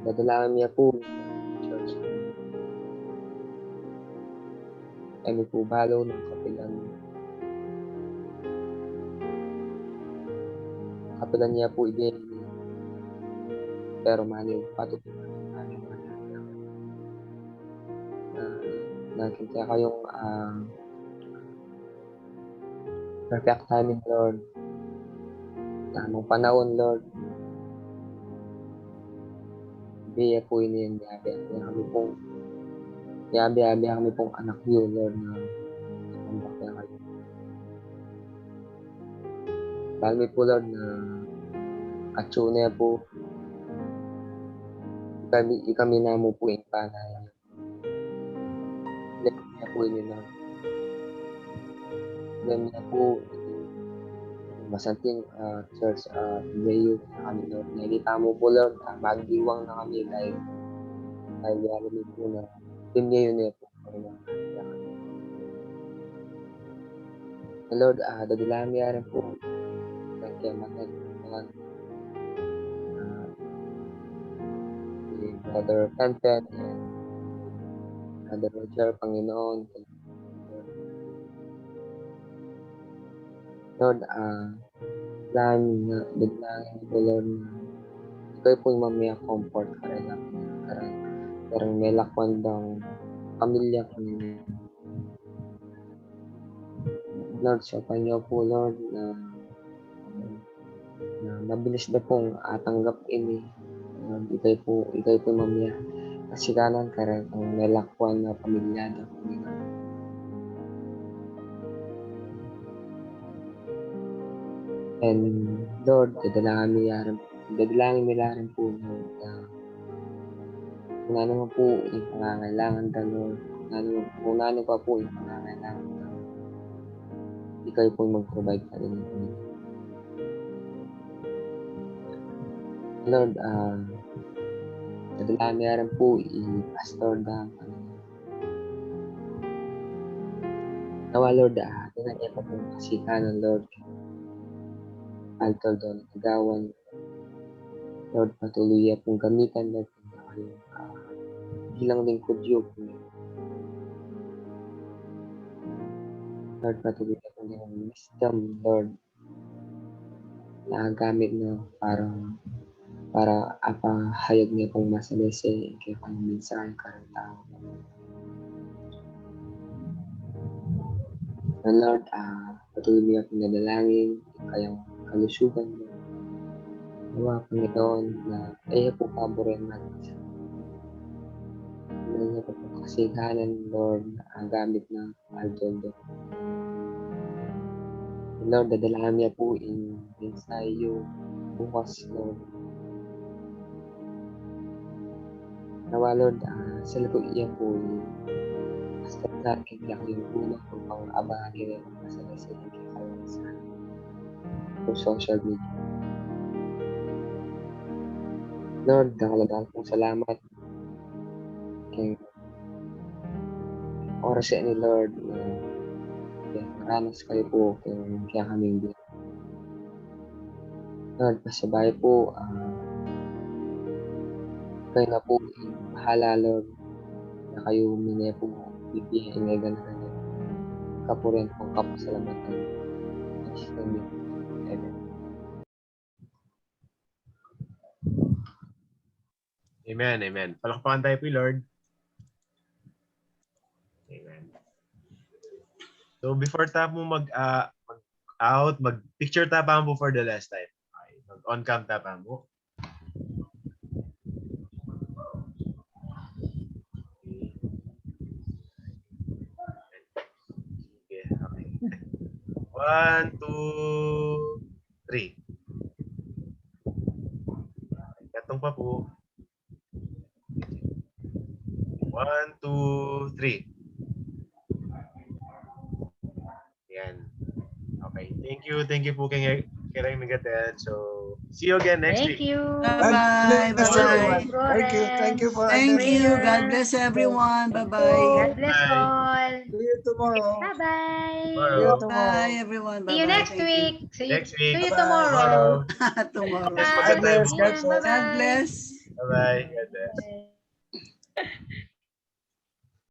Dadalaman niya po church. Ano po, balo ng kapilan niya po ibigay. Pero mali, patutunan nakikita kayong perfect timing, Lord. Tamang panahon, Lord. Biya po ini yang yabi kami pong anak niyo, Lord, na sumambak na kayo. Kami po, Lord, na katsuna po. Kami na mo po yung panay. Kami po ini, Lord. Kami po masanting church Mayo kami, Lord. Nalita mo po, Lord, magdiwang na kami dahil alam po na yun ngayon po. Lord, dadalami rin po. Thank you, Lord. Brother Penten and Brother Roger, Panginoon. Lord, biglang po, Lord, na ikaw po yung mamaya comfort ka rin lang. Parang may lakwan daw pamilya ko ninyo. Lord, sa Panyo po, Lord, na mabilis na pong atanggap ini. Ikay po mamaya. Kasi kanan ka rin ang may lakwan na pamilya daw. And Lord, dadalangin nila rin po, Lord, kung ano po yung pangangailangan daw, Lord. Kung ano pa po yung pangangailangan daw. Hindi kayo po mag-provide pa rin. Lord, dadalangin rin po i-pastor daw. Nawa, Lord, tingnan niya pa po kasikanan, Lord. Altar doon, agawan. Lord, patuloy pong gamitan, Lord, bilang lingkod yun. Lord, patuloy pong ginang wisdom, Lord, na gamit na para apahayag niya pong masalese kaya pang mensahe karang tao. And Lord, patuloy niya pong nadalangin kayang kalusugan mo. Nawa, Panginoon, na kaya po paborin natin. Nawa po kasiganan, Lord, ang gamit ng Aldo. Lord, dadalahan niya po in ensayo bukas, Lord. Nawa, Lord, sa lagot iya po basta sa akin yung unang po pang abahagi rin sa nasilig kayo sa social media. Lord, dakilang pong salamat kay oras ni Lord na maranas kayo po kaya kaming din. Lord, pasabay po kayo na po bahala, Lord, na kayo minaya po bibihin na gano'n kapurin pong kapasalamatan. Amen. Amen, amen. Palakpakan tayo po, Lord. Amen. So before tayo mo mag-out, mag-picture tayo po for the last time. Okay. Mag-on-cam tayo mo. Okay. Okay. 1, 2, 3. Katong pa po. 1, 2, 3. Yan. Okay. Thank you po kay Megatel. So, see you again next week. Thank you. Bye-bye. Bless everyone. Bye-bye. Thank you for Thank attending. you. God bless everyone. Bye-bye. God bless Bye. all. See you tomorrow. Bye-bye. See you tomorrow. Bye, everyone. See you Bye-bye. next Thank you. week. Next week. See you Bye-bye. tomorrow. Tomorrow. Yes, Bye. maganda God bless. yung God bukas. bless. God bless. Bye-bye. God bless. Bye.